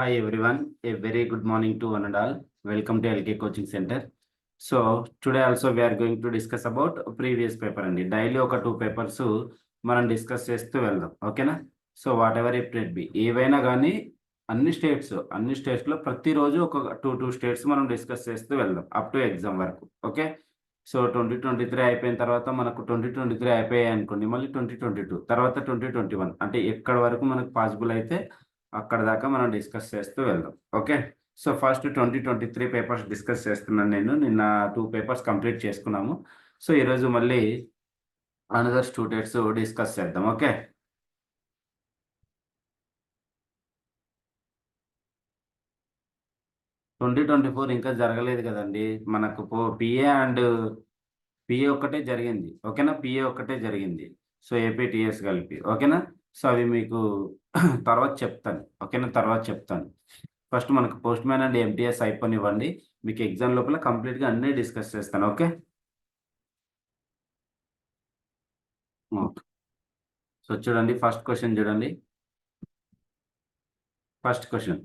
Hi everyone, a very good morning to one and all. Welcome to LK Coaching Center. So today also we are going to discuss about previous paper అండి. Daily ఒక 2 papers మనం discuss చేస్తూ వెళ్దాం, ఓకేనా? So what ever it it be, ఏవైనా కానీ అన్ని స్టేట్స్లో ప్రతిరోజు ఒక 2 స్టేట్స్ మనం డిస్కస్ చేస్తూ వెళ్దాం అప్ టు ఎగ్జామ్ వరకు, ఓకే? సో 2023 అయిపోయిన తర్వాత మనకు 2023 అయిపోయాయి అనుకోండి, మళ్ళీ 2022 తర్వాత 2021 అంటే ఎక్కడ వరకు మనకు పాసిబుల్ అయితే అక్కడ దాకా మనం డిస్కస్ చేస్తూ వెళ్దాం, okay? So first 2023 papers discuss చేస్తున్నాను. నిన్న 2 పేపర్స్ కంప్లీట్ చేసుకున్నాము. సో ఈరోజు మళ్ళీ అనదర్ స్టూడెంట్స్ డిస్కస్ చేద్దాం, ఓకే? ట్వంటీ 2024 ఇంకా జరగలేదు కదండి మనకు. పిఏ ఒక్కటే జరిగింది, ఓకేనా? పిఏ ఒక్కటే జరిగింది. సో ఏపీటీఎస్ కలిపి, ఓకేనా? సో అవి మీకు తర్వాత చెప్తాను, ఓకేనా? తర్వాత చెప్తాను. ఫస్ట్ మనకు పోస్ట్ మ్యాన్ అండ్ ఎంటీఎస్ అయిపోనివ్వండి, మీకు ఎగ్జామ్ లోపల కంప్లీట్గా అన్నీ డిస్కస్ చేస్తాను, ఓకే? సో చూడండి, ఫస్ట్ క్వశ్చన్ చూడండి. First question,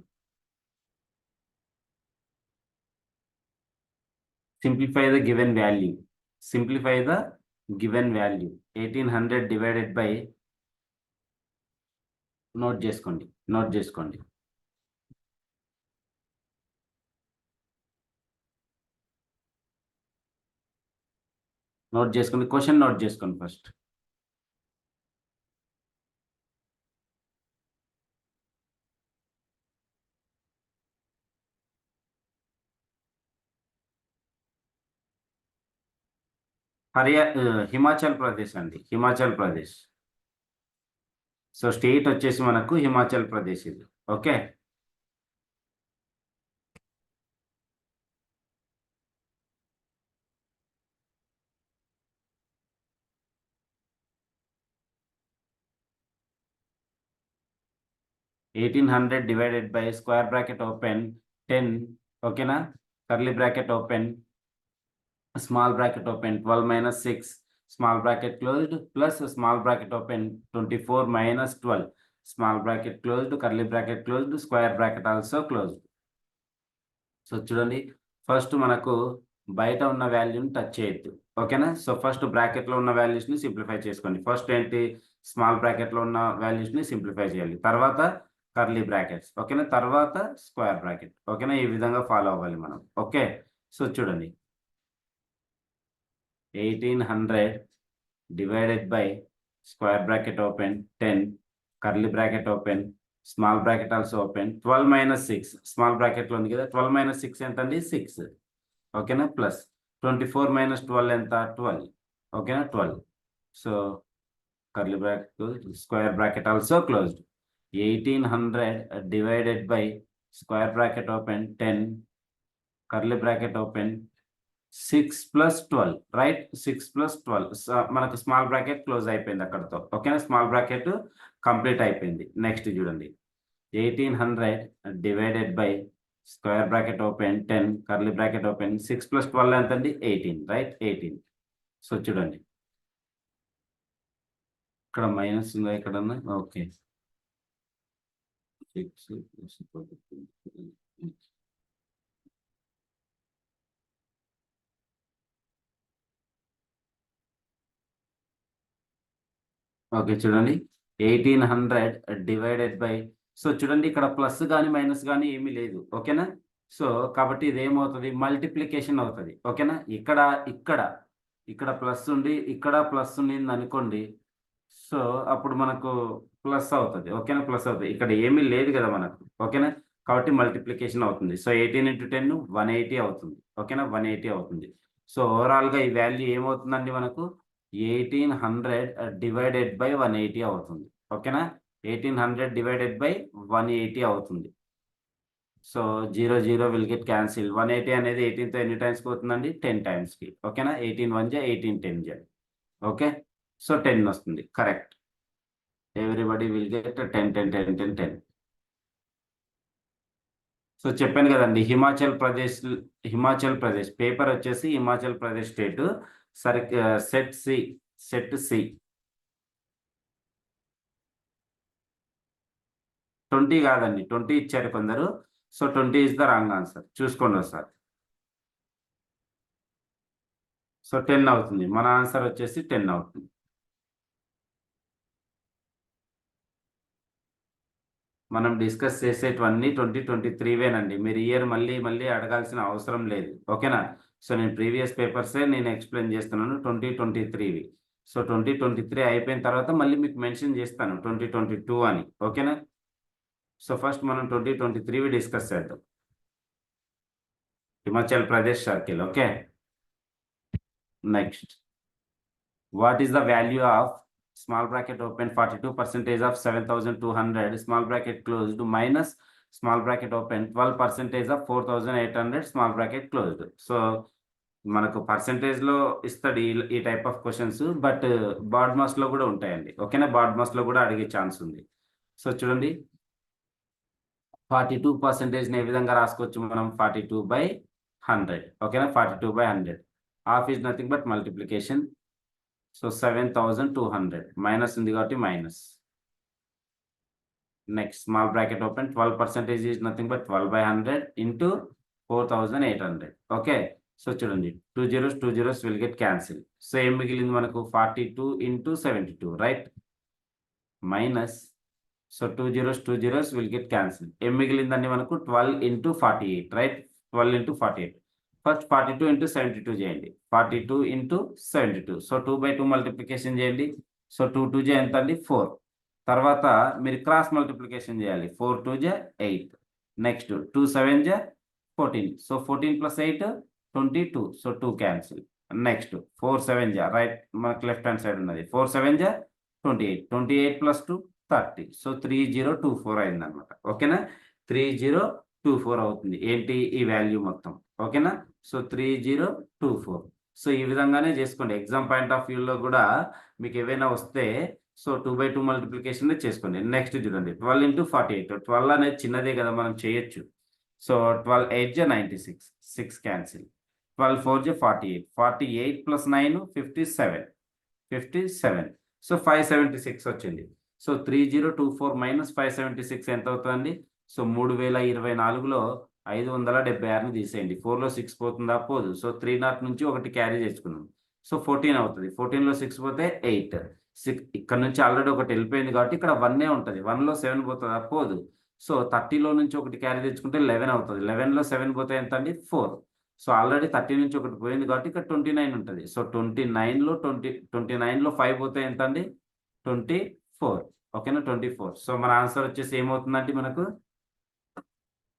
simplify the given value. Simplify the given value 1800 divided by, note చేసుకోండి. నోట్ చేసుకోండి క్వశ్చన్ నోట్ చేసుకోండి ఫస్ట్. హిమాచల్ ప్రదేశ్ అండి, హిమాచల్ ప్రదేశ్. సో స్టేట్ వచ్చేసి మనకు హిమాచల్ ప్రదేశ్ ఇది, okay? $1800 divided by square bracket open 10, ఓకేనా? Curly bracket open, small bracket open 12 minus 6, small bracket closed, plus small bracket open 24 minus 12, small bracket closed, curly bracket closed, square bracket also closed. So చూడండి, first మనకు బయట ఉన్న వాల్యూని touch చేయొద్దు, ఓకేనా? So first బ్రాకెట్లో ఉన్న వాల్యూస్ని సింప్లిఫై చేసుకోండి. ఫస్ట్ ఏంటి, స్మాల్ బ్రాకెట్లో ఉన్న వాల్యూస్ని సింప్లిఫై చేయాలి, తర్వాత కర్లీ బ్రాకెట్స్, ఓకేనా? తర్వాత స్క్వేర్ బ్రాకెట్, ఓకేనా? ఈ విధంగా ఫాలో అవ్వాలి మనం, ఓకే? సో చూడండి, 1800 divided by square bracket open 10, curly bracket open, small bracket also open, 12 minus 6, small బ్రాకెట్లో ఉంది కదా, 12 minus 6 ఎంత అండి? 6, ఓకేనా? ప్లస్ 24 minus 12 ఎంత? 12, ఓకేనా? 12. So curly bracket, square bracket also closed. 1800 divided by square bracket open 10, curly bracket open, 6 plus 12, right? 6 plus 12 మనకు small bracket close అయిపోయింది అక్కడతో, ఓకేనా? స్మాల్ బ్రాకెట్ కంప్లీట్ అయిపోయింది. నెక్స్ట్ చూడండి, 1800 divided by square bracket open 10, curly bracket open, 6 plus 12 ఎంత అండి? 18, right? 18. So చూడండి, ఇక్కడ మైనస్ ఉందా ఎక్కడన్నా? ఓకే, 6 ఓకే చూడండి, 1800 డివైడెడ్ బై, సో చూడండి ఇక్కడ ప్లస్ కానీ మైనస్ కానీ ఏమీ లేదు, ఓకేనా? సో కాబట్టి ఇది ఏమవుతుంది? మల్టిప్లికేషన్ అవుతుంది, ఓకేనా? ఇక్కడ ఇక్కడ ఇక్కడ ప్లస్ ఉండి ఇక్కడ ప్లస్ ఉండింది అనుకోండి, సో అప్పుడు మనకు ప్లస్ అవుతుంది, ఓకేనా? ప్లస్ అవుతుంది, ఇక్కడ ఏమీ లేదు కదా మనకు, ఓకేనా? కాబట్టి మల్టిప్లికేషన్ అవుతుంది. సో 18 into 10 180 అవుతుంది, ఓకేనా? 180 అవుతుంది. సో ఓవరాల్గా ఈ వాల్యూ ఏమవుతుందండి మనకు? 1800 డివైడెడ్ బై 180 అవుతుంది, ఓకేనా? 1800 డివైడెడ్ బై 180 అవుతుంది. So 0 0 will get cancel. 180 అనేది 18తో ఎన్ని టైమ్స్ పోతుందండి? 10 టైమ్స్కి, ఓకేనా? 18 1 జా 18 10 జా, ఓకే? సో 10 వస్తుంది, correct. Everybody will get 10 10 10 10 10. So చెప్పాను కదండి, హిమాచల్ ప్రదేశ్ పేపర్ వచ్చేసి Himachal Pradesh state. Set C 20 కాదండి, 20 ఇచ్చారు కొందరు. So 20 is the wrong answer. చూసుకోండి ఒకసారి. సో 10 అవుతుంది. మన ఆన్సర్ వచ్చేసి 10 అవుతుంది. మనం డిస్కస్ చేసేటివన్నీ 2023వేనండి. మీరు ఇయర్ మళ్ళీ మళ్ళీ అడగాల్సిన అవసరం లేదు. ఓకేనా? సో నేను ప్రీవియస్ పేపర్సే నేను ఎక్స్ప్లెయిన్ చేస్తున్నాను 2023వి. సో 2023 అయిపోయిన తర్వాత మళ్ళీ మీకు మెన్షన్ చేస్తాను 2022 అని. ఓకేనా? సో ఫస్ట్ మనం 2023వి డిస్కస్ చేద్దాం. Himachal Pradesh circle. Okay. Next, what is the value of small bracket open 42% of 7,200 small bracket closed minus small bracket open 12% of 4,800 small bracket closed. So మనకు పర్సెంటేజ్ లో ఇస్తాడు ఈ type of questions, but BODMAS లో కూడా ఉంటాయండి. ఓకేనా? Bad mass లో కూడా అడిగే ఛాన్స్ ఉంది. సో చూడండి, 42% ఏ విధంగా రాసుకోవచ్చు మనం? 42/100. ఓకేనా? 42/100. Half is nothing but multiplication. So 7,200 minus ఉంది కాబట్టి minus. Next, small bracket open 12% is nothing but 12/100 into 4,800. Okay. So చూడండి, 2 zeros will get cancel. So ఏం మిగిలింది మనకు? 42 into 72, right? Minus, so 2 zeros will get cancel. ఏం మిగిలిందండి మనకు? 12 into 48, right? 12 into 48. First 42 into 72 చేయండి. 42 into 72. So 2/2 multiplication చేయండి. So 2 2 ఎంత అండి? 4. తర్వాత మీరు క్రాస్ మల్టిప్లికేషన్ చేయాలి. 4 2 8. Next 2 7 14. So 14 plus 8 22. So 2 cancel. Next 4 7 right, మనకు లెఫ్ట్ హ్యాండ్ సైడ్ ఉన్నది. 4 7 28. 28 ప్లస్ 2 30. సో 3024 అయిందనమాట. ఓకేనా? 3024 అవుతుంది. ఏంటి ఈ వాల్యూ మొత్తం? ఓకేనా? సో 3024. సో ఈ విధంగానే చేసుకోండి. ఎగ్జామ్ పాయింట్ ఆఫ్ వ్యూలో కూడా మీకు ఏవైనా వస్తే సో 2/2 మల్టిప్లికేషన్ చేసుకోండి. నెక్స్ట్ చూడండి, 12 ఇంటూ 48. 12 అనేది చిన్నదే కదా, మనం చేయొచ్చు. సో 12 8 96. 6 క్యాన్సిల్. 12 4 48. 48 ప్లస్ 9 57. 57. సో 576 వచ్చింది. సో 3024 మైనస్ 576 ఎంత అవుతుందండి? సో 3024లో 576ని తీసేయండి. 4లో 6 పోతుందా? పోదు. సో 30 నుంచి ఒకటి క్యారీ చేసుకున్నాం. సో 14 అవుతుంది. 14లో 6 పోతే 8. ఇక్కడ నుంచి ఆల్రెడీ ఒకటి వెళ్ళిపోయింది కాబట్టి ఇక్కడ 1 ఉంటుంది. 1లో 7 పోతుందా? పోదు. సో 30లో నుంచి ఒకటి క్యారీ తెచ్చుకుంటే 11 అవుతుంది. 11లో 7 పోతే ఎంత అండి? 4. సో ఆల్రెడీ 30 నుంచి ఒకటి పోయింది కాబట్టి ఇక్కడ 29 ఉంటుంది. సో 29లో 5 పోతే ఎంత అండి? 24. ఓకేనా? 24. సో మన ఆన్సర్ వచ్చేసి ఏమవుతుందండి మనకు?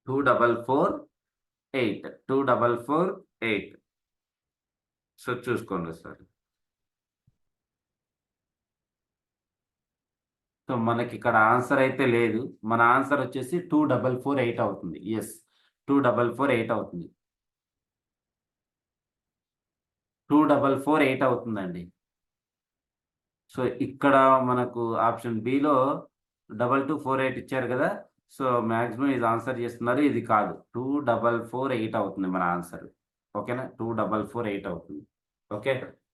2448. 2448. సో చూసుకోండి సార్. సో మనకి ఇక్కడ ఆన్సర్ అయితే లేదు. మన ఆన్సర్ వచ్చేసి 2448 అవుతుంది. ఎస్, 2448 అవుతుంది. 2448 అవుతుందండి. సో ఇక్కడ మనకు ఆప్షన్ బిలో 2248 ఇచ్చారు కదా. సో మ్యాక్సిమం ఇది ఆన్సర్ చేస్తున్నారు. ఇది కాదు, 2448 అవుతుంది మన ఆన్సర్. ఓకేనా? 2448 అవుతుంది. ఓకే.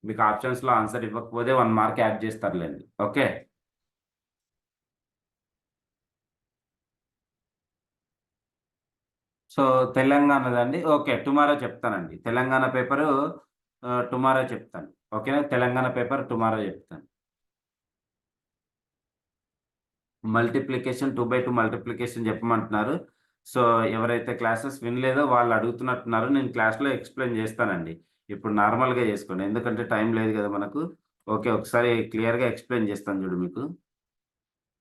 మీకు ఆప్షన్స్ లో ఆన్సర్ ఇవ్వకపోతే 1 మార్క్ యాడ్ చేస్తారులేండి. ఓకే. సో తెలంగాణదండి. ఓకే, టుమారో చెప్తానండి. తెలంగాణ పేపరు టుమారో చెప్తాను. ఓకేనా? తెలంగాణ పేపర్ టుమారో చెప్తాను. మల్టిప్లికేషన్ 2/2 మల్టిప్లికేషన్ చెప్పమంటున్నారు. సో ఎవరైతే క్లాసెస్ వినలేదో వాళ్ళు అడుగుతున్నట్టున్నారు. నేను క్లాస్లో ఎక్స్ప్లెయిన్ చేస్తానండి. ఇప్పుడు నార్మల్గా చేసుకోండి, ఎందుకంటే టైం లేదు కదా మనకు. ఓకే, ఒకసారి క్లియర్గా ఎక్స్ప్లెయిన్ చేస్తాను చూడు. మీకు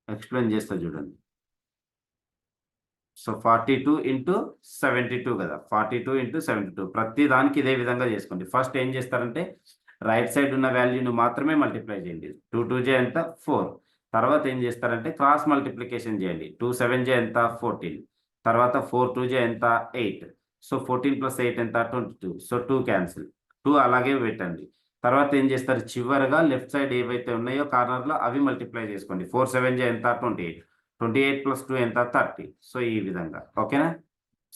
ఎక్స్ప్లెయిన్ చేస్తా చూడండి. సో 42 ఇంటూ 72 కదా. 42 ఇంటూ 72 ప్రతి దానికి ఇదే విధంగా చేసుకోండి. ఫస్ట్ ఏం చేస్తారంటే రైట్ సైడ్ ఉన్న వాల్యూని మాత్రమే మల్టిప్లై చేయండి. 2 2 ఎంత? 4. తర్వాత ఏం చేస్తారంటే క్రాస్ మల్టిప్లికేషన్ చేయండి. 2 7 ఎంత? 14. తర్వాత 4 2 ఎంత? 8. సో 14 ప్లస్ 8 ఎంత? 22. So 2 cancel. 2 అలాగే పెట్టండి. తర్వాత ఏం చేస్తారు? చివరగా లెఫ్ట్ సైడ్ ఏవైతే ఉన్నాయో కార్నర్లో అవి మల్టిప్లై చేసుకోండి. 4 7 ఎంత? 28. 28 ప్లస్ 2 ఎంత? 30. సో ఈ విధంగా. ఓకేనా?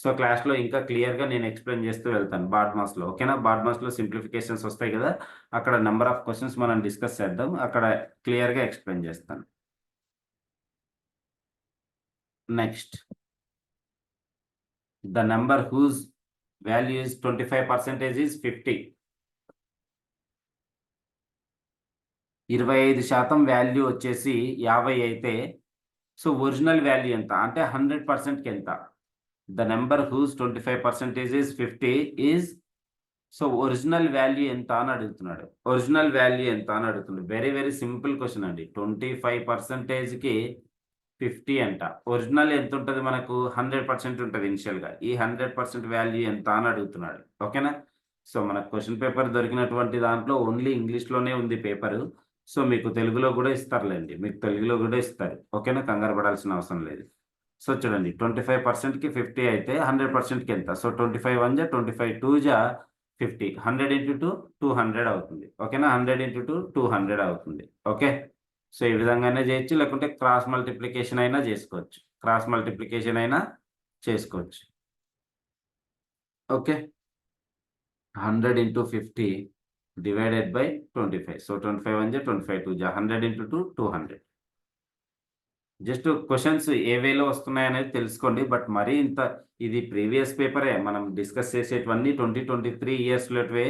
సో క్లాస్లో ఇంకా క్లియర్గా నేను ఎక్స్ప్లెయిన్ చేస్తూ వెళ్తాను బాడ్మాస్లో. ఓకేనా? బాడ్మాస్లో సింప్లిఫికేషన్స్ వస్తాయి కదా, అక్కడ నెంబర్ ఆఫ్ క్వశ్చన్స్ మనం డిస్కస్ చేద్దాం. అక్కడ క్లియర్గా ఎక్స్ప్లెయిన్ చేస్తాను. Next the number whose value is 25% is 50. 25% value వచ్చేసి 50 అయితే సో ఒరిజినల్ వాల్యూ ఎంత అంటే 100%కి ఎంత? The number whose 25% is 50 is so original value ఎంత అని అడుగుతున్నాడు. ఒరిజినల్ వాల్యూ ఎంత అని అడుగుతున్నాడు. వెరీ వెరీ సింపుల్ క్వశ్చన్ అండి. 25%కి 50 అంట. ఒరిజినల్ ఎంత ఉంటుంది మనకు? 100% ఉంటుంది ఇనిషియల్గా. ఈ 100% వాల్యూ ఎంత అని అడుగుతున్నాడు. ఓకేనా? సో మనకు క్వశ్చన్ పేపర్ దొరికినటువంటి దాంట్లో ఓన్లీ ఇంగ్లీష్లోనే ఉంది పేపరు. సో మీకు తెలుగులో కూడా ఇస్తారులేండి. మీకు తెలుగులో కూడా ఇస్తారు. ఓకేనా? కంగారు పడాల్సిన అవసరం లేదు. సో చూడండి 25%కి 50 అయితే 100%కి ఎంత? సో 25 1 జా 25 2 జా 50. 100 × 2 200 అవుతుంది. ఓకేనా? 100 × 2 200 అవుతుంది. ఓకే. సో ఈ విధంగానే చేయొచ్చు, లేకుంటే క్రాస్ మల్టిప్లికేషన్ అయినా చేసుకోవచ్చు. క్రాస్ మల్టిప్లికేషన్ అయినా చేసుకోవచ్చు. ఓకే. 100 × 50 divided by 25. సో 25 1 జా 25 2 జా 100 × 2 200. జస్ట్ క్వశ్చన్స్ ఏ వేలో వస్తున్నాయనేది తెలుసుకోండి. బట్ మరీ ఇంత ఇది ప్రీవియస్ పేపరే మనం డిస్కస్ చేసేటివన్నీ 2023 ఇయర్స్లోటివే.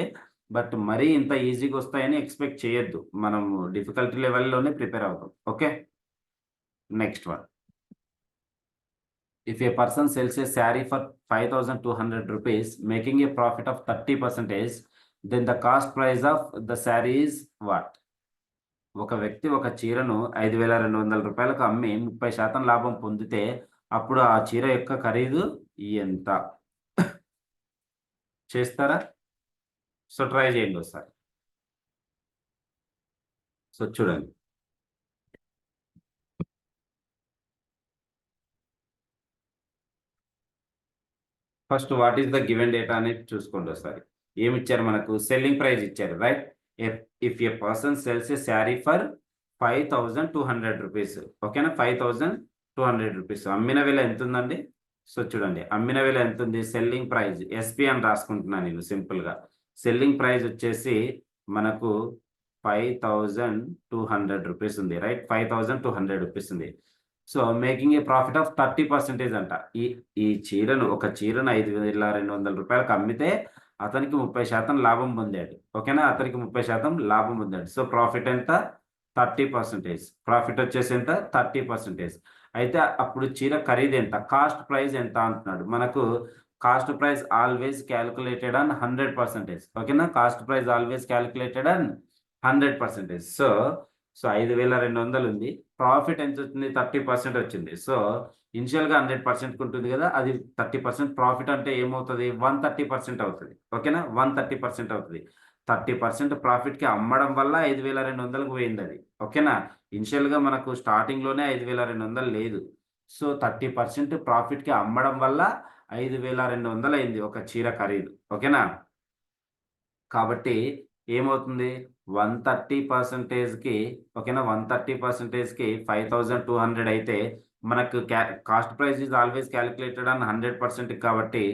బట్ మరీ ఇంత ఈజీగా వస్తాయని ఎక్స్పెక్ట్ చేయొద్దు. మనం డిఫికల్టీ లెవెల్లోనే ప్రిపేర్ అవుతాం. Okay. Next one. If a person sells a sari for 5200 rupees making a profit of 30%, then the cost price of the sari is what? ఒక వ్యక్తి ఒక చీరను 5200 రూపాయలకు అమ్మి 30% లాభం పొందితే అప్పుడు ఆ చీర యొక్క ఖరీదు ఎంత? చేస్తారా? సో ట్రై చేయండి ఒకసారి. సో చూడండి. First what is the given data అనేది చూసుకోండి ఒకసారి. ఏమి ఇచ్చారు మనకు? సెల్లింగ్ ప్రైస్ ఇచ్చారు, right? If a person sells a sari for 5200 rupees, ఓకేనా? 5200 rupees. అమ్మిన విల ఎంత ఉందండి? సో చూడండి అమ్మిన విల ఎంత ఉంది? సెల్లింగ్ ప్రైస్ ఎస్పి అని రాసుకుంటున్నాను నేను సింపుల్గా. సెల్లింగ్ ప్రైస్ వచ్చేసి మనకు 5200 rupees ఉంది, రైట్? 5200 rupees ఉంది. So making a profit of 30% అంట. ఈ చీరను ఒక చీరను 5200 రూపాయలకు అమ్మితే అతనికి 30% లాభం పొందాడు. ఓకేనా? అతనికి 30% లాభం పొందాడు. సో ప్రాఫిట్ ఎంత? 30%. ప్రాఫిట్ వచ్చేసి ఎంత? 30%. అయితే అప్పుడు చీర ఖరీదు ఎంత? కాస్ట్ ప్రైస్ ఎంత అంటున్నాడు. మనకు cost price always calculated on 100%. ఓకేనా? Cost price always calculated on 100%. So 5200 ఉంది. ప్రాఫిట్ ఎంత వచ్చింది? 30% వచ్చింది. సో ఇనిషియల్గా 100% ఉంటుంది కదా, అది 30% ప్రాఫిట్ అంటే ఏమవుతుంది? 130% అవుతుంది. ఓకేనా? 130% అవుతుంది. 30% ప్రాఫిట్కి అమ్మడం వల్ల 5200కు పోయింది అది. ఓకేనా? ఇనిషియల్గా మనకు స్టార్టింగ్లోనే 5200 లేదు. సో 30% ప్రాఫిట్కి అమ్మడం వల్ల 5200 అయింది ఒక చీర ఖరీదు. ఓకేనా? కాబట్టి ఏమవుతుంది? 130%కి ఓకేనా? 130%కి 5200 అయితే మనకు cost price is always calculated on 100% కాబట్టి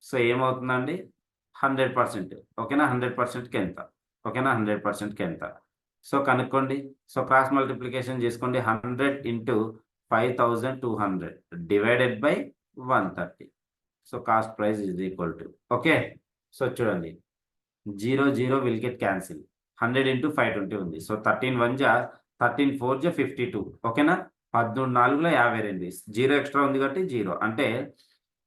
సో ఏమవుతుందండి? 100%. ఓకేనా? 100%కి ఎంత? ఓకేనా? 100%కి ఎంత? సో కనుక్కోండి. సో క్రాస్ మల్టిప్లికేషన్ చేసుకోండి. 100 × 5200 divided by 130. So cost price is equal to okay. So చూడండి 0 0 విల్ గెట్ క్యాన్సిల్. 100 × 520 ఉంది. సో 13 1 జా 13 4 జా 52. ఓకేనా? 13 4 52. 0 ఎక్స్ట్రా ఉంది కాబట్టి 0 అంటే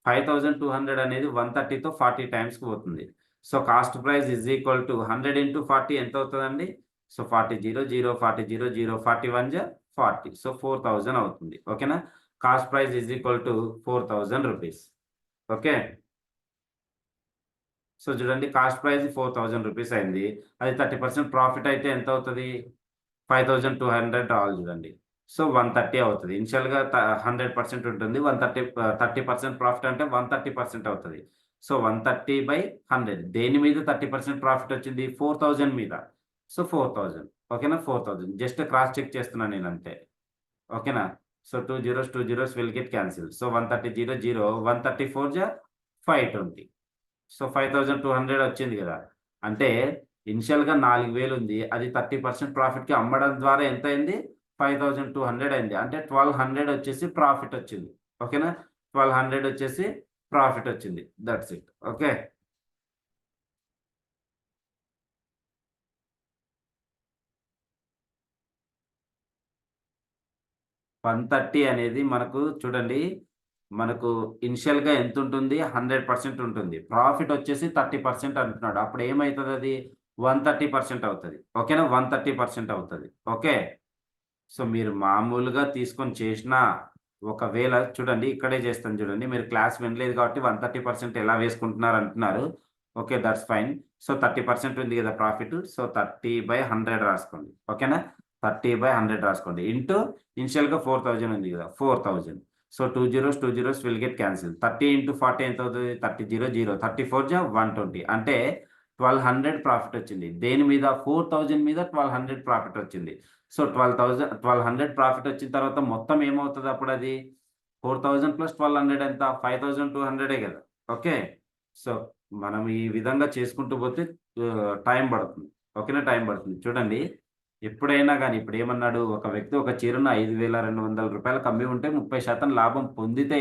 5200 అనేది 130తో 40 టైమ్స్కి పోతుంది. So cost price is equal to 100 × 40 ఎంత అవుతుందండి? సో 40 0 0 40 0 0 41 జా 40. సో 4000 అవుతుంది. ఓకేనా? Cost price is equal to 4000 rupees. Okay. So చూడండి కాస్ట్ ప్రైస్ 4000 రూపీస్ అయింది. అది 30% ప్రాఫిట్ అయితే ఎంత అవుతుంది? 5200 రావాలి చూడండి. సో 130 అవుతుంది. ఇనిషియల్గా 100% ఉంటుంది. 30% ప్రాఫిట్ అంటే 130% అవుతుంది. సో 130/100 దేని మీద 30% ప్రాఫిట్ వచ్చింది? 4000 మీద. సో 4000. ఓకేనా? 4000 జస్ట్ క్రాస్ చెక్ చేస్తున్నాను నేను అంతే. ఓకేనా? So 2 zeros 2 zeros will get cancel. So 130 0 0 134 జా 520. సో 5200 వచ్చింది కదా. అంటే ఇనిషియల్‌గా 4000 ఉంది. అది 30% ప్రాఫిట్‌కి అమ్మడం ద్వారా ఎంత అయింది? 5200 అయింది. అంటే 1200 వచ్చేసి ప్రాఫిట్ వచ్చింది. ఓకేనా? 1200 వచ్చేసి ప్రాఫిట్ వచ్చింది. That's it. Okay. One thirty అనేది మనకు చూడండి, మనకు ఇనిషియల్‌గా ఎంతుంటుంది? 100% ఉంటుంది. ప్రాఫిట్ వచ్చేసి 30% అంటున్నాడు. అప్పుడు ఏమైతది అది? 130% అవుతది. ఓకేనా? 130% అవుతది. ఓకే. సో, మీరు మామూలుగా తీసుకొని చేషినా, ఒకవేళ చూడండి ఇక్కడే చేస్తాను చూడండి. మీరు క్లాస్ వినలేదు కాబట్టి 130% ఎలా వేసుకుంటున్నారు అంటున్నారు. ఓకే. That's fine. సో, 30% ఉంది గదా ప్రాఫిటు. సో, 30/100 రాసుకోండి. ఓకేనా? 30/100 రాసుకోండి. ఇంటూ ఇనిషియల్‌గా 4000 ఉంది గదా! 4000. So, 2 zeros, 2 zeros will get cancel. 30 into 40 ఎంతవుతది? 30 0 0. 34 జా 120. అంటే 1200 ప్రాఫిట్ వచ్చింది. దేని మీద? 4000 మీద 1200 ప్రాఫిట్ వచ్చింది. సో, 1200 ప్రాఫిట్ వచ్చిన తర్వాత మొత్తం ఏమవుతది అప్పుడది? 4000 ప్లస్ 1200 ఎంత? 5200 గదా! ఓకే. సో, మనం ఈ విధంగా చేసుకుంటూ పోతే టైం పడుతుంది. ఓకేనా? టైం పడుతుంది. చూడండి, ఎప్పుడైనా గాని ఇప్పుడేమన్నాడు? ఒక వ్యక్తి ఒక చీరను రూ. 5200 అమ్మి ఉంటే 30% లాభం పొందితే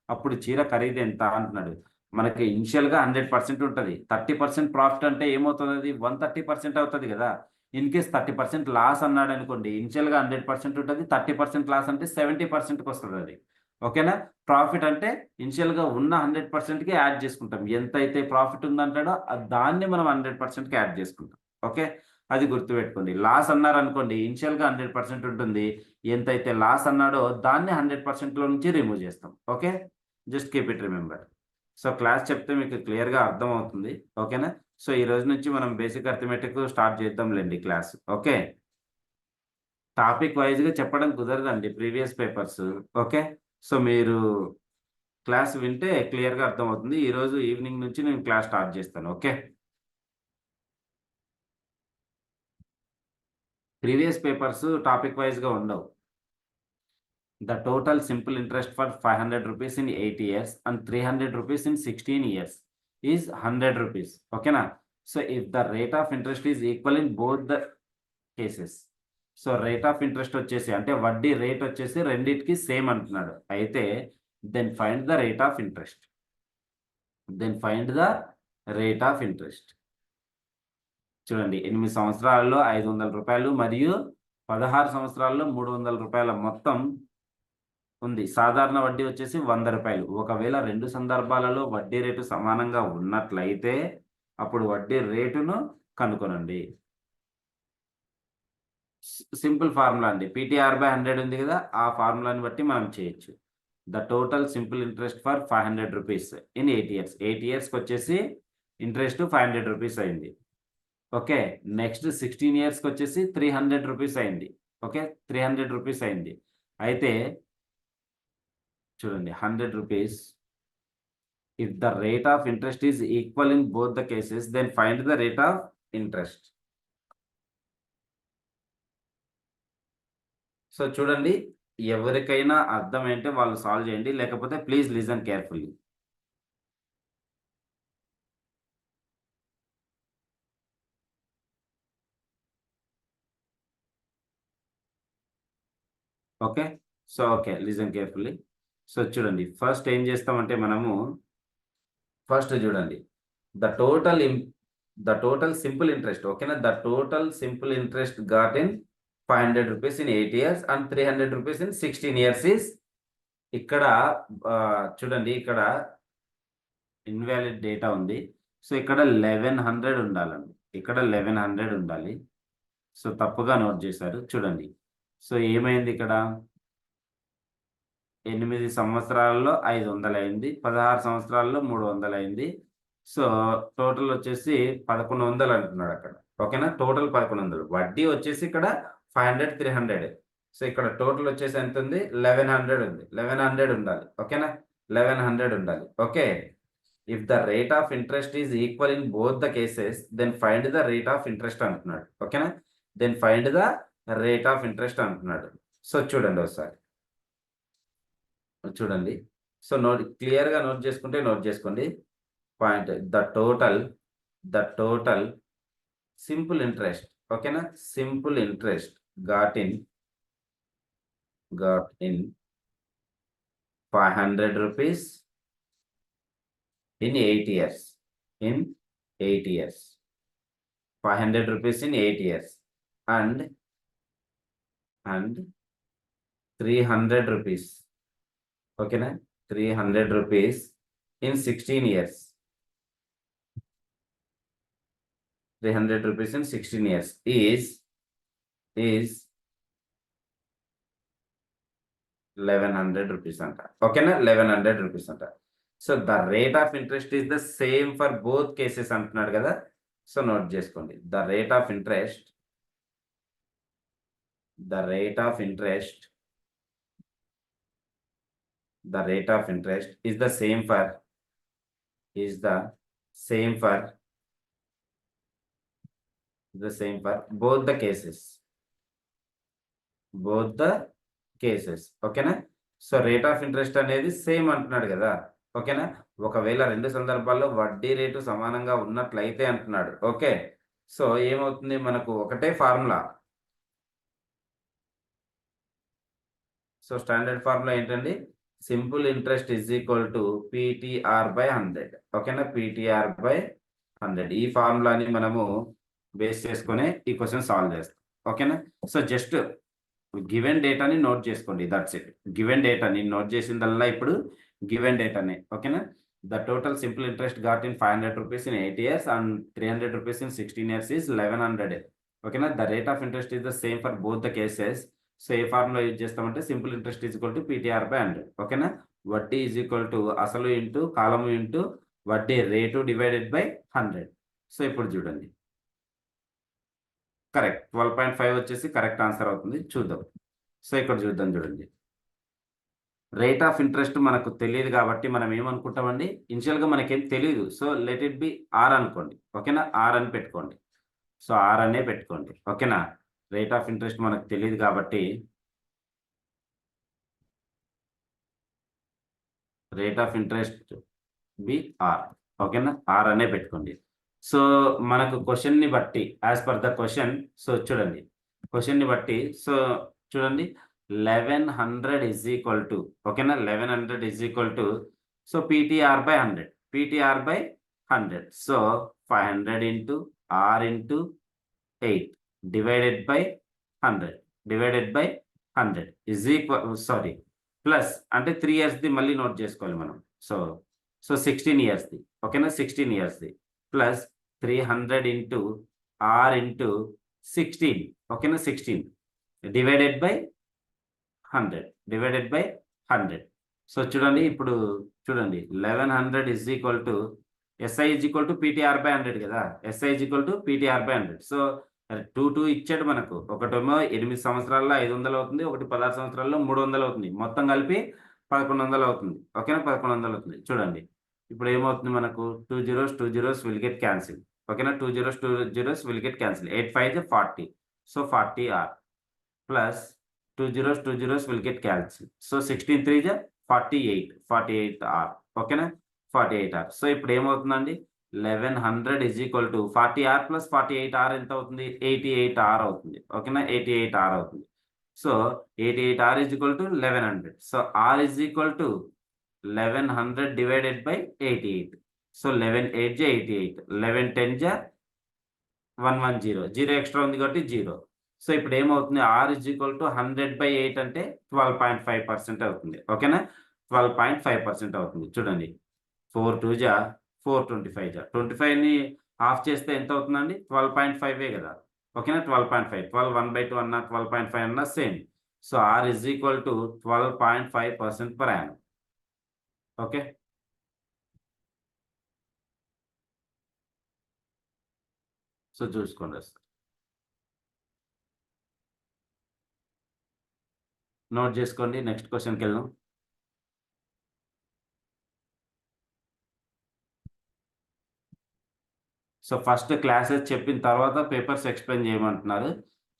అప్పుడు చీర ఖరీదెంత అంటున్నాడు. మనకి ఇనిషియల్‌గా 100% ఉంటది. 30% ప్రాఫిట్ అంటే ఏమవుతదది? 130% అవుతది గదా! ఇన్‌కేస్ 30% లాస్ అన్నాడనుకోండి, ఇనిషియల్‌గా 100% ఉంటది. 30% లాస్ అంటే 70%కొస్తదది. ఓకేనా? ప్రాఫిట్ అంటే ఇనిషియల్‌గా ఉన్న 100%కి యాడ్ చేసుకుంటాం. ఎంతైతే ప్రాఫిట్ ఉందంటాడో దాన్ని మనం 100%కి యాడ్ చేసుకుంటాం. ఓకే. అది గుర్తుపెట్టుకోండి. లాస్ అన్నారనుకోండి, ఇనిషియల్‌గా 100% ఉంటుంది. ఎంతైతే లాస్ అన్నాడో దాన్ని 100%లో నుంచి రిమూవ్ చేస్తాం. Okay. Just keep it remember. So, class చెప్తే మీకు క్లియర్‌గా అర్థమవుతుంది. ఓకేనా? సో, ఈ రోజు నుంచి మనం బేసిక్ అర్థమెటిక్ స్టార్ట్ చేద్దాంలెండి క్లాస్. ఓకే. టాపిక్ వైస్‌గా చెప్పడం కుదరదండి ప్రీవియస్ పేపర్స్. ఓకే. సో, మీరు క్లాస్ వింటే క్లియర్‌గా అర్థమవుతుంది. ఈరోజు ఈవినింగ్ నుంచి నేను క్లాస్ స్టార్ట్ చేస్తాను. ఓకే. ప్రీవియస్ పేపర్స్ టాపిక్ వైస్‌గా ఉండవు. The total simple interest for 500 rupees in 8 years and 300 rupees in 16 years is 100 rupees. Okay na? So if the rate of interest is equal in both the cases. So rate of interest వచ్చేసి అంటే వడ్డీ rate వచ్చేసి రెండిటికి same అంటున్నాడు. అయితే then find the rate of interest. Then find the rate of interest. చూడండి 8 సంవత్సరాలలో రూ. 500 మరియు 16 సంవత్సరాల్లో రూ. 300 మొత్తం ఉంది. సాధారణ వడ్డీ వచ్చేసి రూ. 100. ఒకవేళ 2 సందర్భాలలో వడ్డీ రేటు సమానంగా ఉన్నట్లయితే, అప్పుడు వడ్డీ రేటును కనుగొనండి. సింపుల్ ఫార్ములా అండి. పీటీఆర్/100 ఉంది గదా! ఆ ఫార్ములాని బట్టి మనం చేయొచ్చు. The total simple interest for రూ. 500 ఇన్ 8 ఇయర్స్. 8 ఇయర్స్‌కొచ్చేసి ఇంట్రెస్ట్ రూ. 500 అయింది. ఓకే. నెక్స్ట్ 16 ఇయర్స్‌కొచ్చేసి రూ. 300 అయింది. ఓకే. రూ. 300 అయింది. అయితే చూడండి రూ. 100. If the rate of interest is equal in both the cases, then find the rate of interest. So చూడండి, ఎవరికైనా అర్థమైంటే వాళ్ళు సాల్వ్ చేయండి. లేకపోతే please listen carefully. Okay. So, okay. Listen carefully. So చూడండి, ఫస్ట్ ఏం చేస్తామంటే మనము ఫస్ట్ చూడండి. ద టోటల్ ఇం ద టోటల్ సింపుల్ ఇంట్రెస్ట్ ఓకేనా? The total simple interest got in రూ. 500 ఇన్ 8 ఇయర్స్ అండ్ రూ. 300 ఇన్ 16 ఇయర్స్ ఈస్ ఇక్కడ చూడండి, ఇక్కడ ఇన్‌వాలిడ్ డేటా ఉంది. సో, ఇక్కడ 1100 ఉండాలండి. ఇక్కడ 1100 ఉండాలి. సో, తప్పుగా నోట్ చేశారు. చూడండి. సో, ఏమైంది ఇక్కడ? 8 సంవత్సరాలలో 500 అయింది. 16 సంవత్సరాల్లో 300 అయింది. సో, టోటల్ వచ్చేసి 1100 అంటున్నాడు అక్కడ. ఓకేనా? టోటల్ 1100. వడ్డీ వచ్చేసి ఇక్కడ 500, 300. సో, ఇక్కడ టోటల్ వచ్చేసి ఎంతుంది? 1100 ఉంది. 1100 ఉండాలి. ఓకేనా? 1100 ఉండాలి. Okay. If the rate of interest is equal in both the cases, then find the rate of interest అంటున్నాడు. ఓకేనా? Then find the rate of interest అంటున్నాడు. సో, చూడండి ఒకసారి. చూడండి. సో, క్లియర్‌గా నోట్ చేసుకుంటే నోట్ చేసుకోండి. Point the total simple interest ఓకేనా? Simple interest got in got in 500 rupees in 8 years. In 8 years. 500 rupees in 8 years. And 300 rupees. Okay, na? 300 rupees in 16 years. 300 rupees in 16 years is 1100 rupees anta. Okay na? 1100 rupees anta. So the rate of interest is the same for both cases అంటున్నాడు కదా. So note చేసుకోండి. The rate of interest is the same for both the cases. ఓకేనా. So rate of interest అనేది same అంటున్నాడు కదా. ఓకేనా. ఒకవేళ రెండు సందర్భాల్లో వడ్డీ రేటు సమానంగా ఉన్నట్లయితే అంటున్నాడు. ఓకే. సో ఏమవుతుంది, మనకు ఒకటే ఫార్ములా. సో స్టాండర్డ్ ఫార్ములా ఏంటండి, simple interest is equal to PTR/100. ఓకేనా. PTR/100 ఈ ఫార్ములాని మనము బేస్ చేసుకునే ఈ క్వశ్చన్ సాల్వ్ చేస్తాం. ఓకేనా. సో జస్ట్ గివెన్ డేటాని నోట్ చేసుకోండి. That's it. గివెన్ డేటాని నోట్ చేసిందల్లా ఇప్పుడు గివెన్ డేటానే. ఓకేనా. The total simple interest got in 500 rupees in 8 years and 300 rupees in 16 years is 1100. ఓకేనా. The rate of interest is the same for both the cases. So a formula use చేస్తామంటే simple interest is equal to PTR/100. ఓకేనా. వడ్డీ is equal to అసలు into కాలము into వడ్డీ rate divided by 100. So ఇప్పుడు చూడండి, correct 12.5 వచ్చేసి correct answer అవుతుంది. చూద్దాం. సో ఇక్కడ చూద్దాం, చూడండి. రేట్ ఆఫ్ ఇంట్రెస్ట్ మనకు తెలియదు కాబట్టి మనం ఏమనుకుంటామండి, ఇనిషియల్గా మనకేం తెలియదు. So let it be R అనుకోండి. ఓకేనా. ఆర్ అని పెట్టుకోండి. సో ఆర్ అనే పెట్టుకోండి. ఓకేనా. రేట్ ఆఫ్ ఇంట్రెస్ట్ మనకు తెలియదు కాబట్టి rate of interest be R. ఓకేనా. ఆర్ అనే పెట్టుకోండి. సో మనకు క్వశ్చన్ని బట్టి as per the question, so చూడండి క్వశ్చన్ని బట్టి, సో చూడండి 1100 ఈజ్ ఈక్వల్ టు, ఓకేనా, 1100 is equal to, so PTR/100. So 500 into R into 8 divided by 100 is equal, sorry plus అంటే 3 ఇయర్స్ది మళ్ళీ నోట్ చేసుకోవాలి మనం. సో 16 ఇయర్స్ది. ఓకేనా. 16 ఇయర్స్ది ప్లస్ 300 ఇంటూ ఆర్ ఇంటూ 16. ఓకేనా. 16 డివైడెడ్ బై 100. సో చూడండి, ఇప్పుడు చూడండి 1100 is equal to SI is equal to PTR/100 కదా. SI is equal to PTR/100. So 2 ఇచ్చాడు మనకు. ఒకటేమో 8 సంవత్సరాల్లో 500 అవుతుంది, ఒకటి 16 సంవత్సరాల్లో 300 అవుతుంది. మొత్తం కలిపి 1100 అవుతుంది. ఓకేనా. 1100 అవుతుంది. చూడండి ఇప్పుడు ఏమవుతుంది మనకు, 2 zeros విల్ గెట్ క్యాన్సిల్. ఓకేనా. 2 zeros will get cancel. 8 5 40. So 40R plus 2 zeros will get cancel. So 16 3 48R. ఓకేనా. 48R. సో ఇప్పుడు ఏమవుతుందండి, 1100 is equal to 40R plus 48R ఎంత అవుతుంది, 88R అవుతుంది. ఓకేనా. 88R అవుతుంది. So 88R is equal to 1100. So R is equal to 1100 divided by 88. So 11 8 88, 11 10 110, 0 extra ఉంది కాబట్టి 0. సో ఇప్పుడు ఏమవుతుంది, R ఈజ్ ఈక్వల్ టు 100/8 అంటే 12.5% అవుతుంది. ఓకేనా. 12.5% అవుతుంది. చూడండి 4 2 4 25 25ని ఆఫ్ చేస్తే ఎంత అవుతుందండి, 12.5 కదా. ఓకేనా. 12.5, 12 1/2 అన్నా 12.5 అన్నా same. So R is equal to 12.5% per annum. Okay. So చూసుకోండి, నోట్ చేసుకోండి. నెక్స్ట్ క్వశ్చన్కి వెళ్దాం. సో ఫస్ట్ క్లాసెస్ చెప్పిన తర్వాత పేపర్స్ ఎక్స్ప్లెయిన్ చేయమంటున్నారు.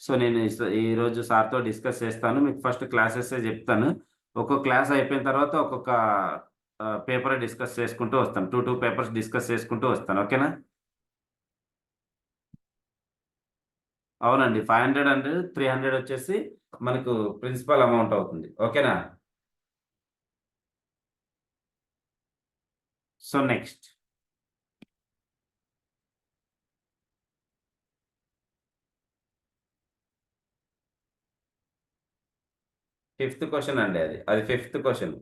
సో నేను ఈరోజు సార్తో డిస్కస్ చేస్తాను. మీకు ఫస్ట్ క్లాసెస్ చెప్తాను. ఒక్కొక్క క్లాస్ అయిపోయిన తర్వాత ఒక్కొక్క పేపర్ డిస్కస్ చేసుకుంటూ వస్తాను. 2 పేపర్స్ డిస్కస్ చేసుకుంటూ వస్తాను. ఓకేనా. అవునండి. 500 అండ్ 300 వచ్చేసి మనకు ప్రిన్సిపల్ అమౌంట్ అవుతుంది. ఓకేనా? సో, నెక్స్ట్ ఫిఫ్త్ క్వెషన్ అండి అది. అది ఫిఫ్త్ క్వెషన్.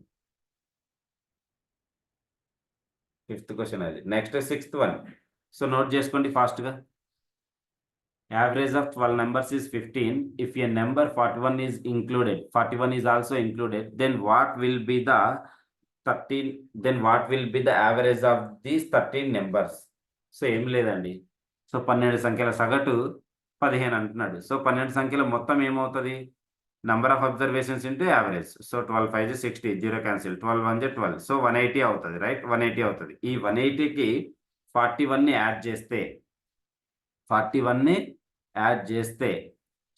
ఫిఫ్త్ క్వెషన్ అది. Next sixth one. So, note చేసుకోండి ఫాస్ట్‌గా. Average of 12 numbers is 15. If a number 41 is included, 41 is also included, then what will be the 13, then what will be the average of these 13 numbers? So ఏం లేదండి. So 12 సంఖ్యల సగటు 15 అంటున్నాడు. So 12 సంఖ్యల మొత్తం ఏమవుతది? Number of observations into average. So 12 5 60, 0 cancel. 12 1 12. So 180 అవుతది. Right? 180 అవుతది. ఈ 180కి 41ని యాడ్ చేస్తే 41ని యాడ్ చేస్తే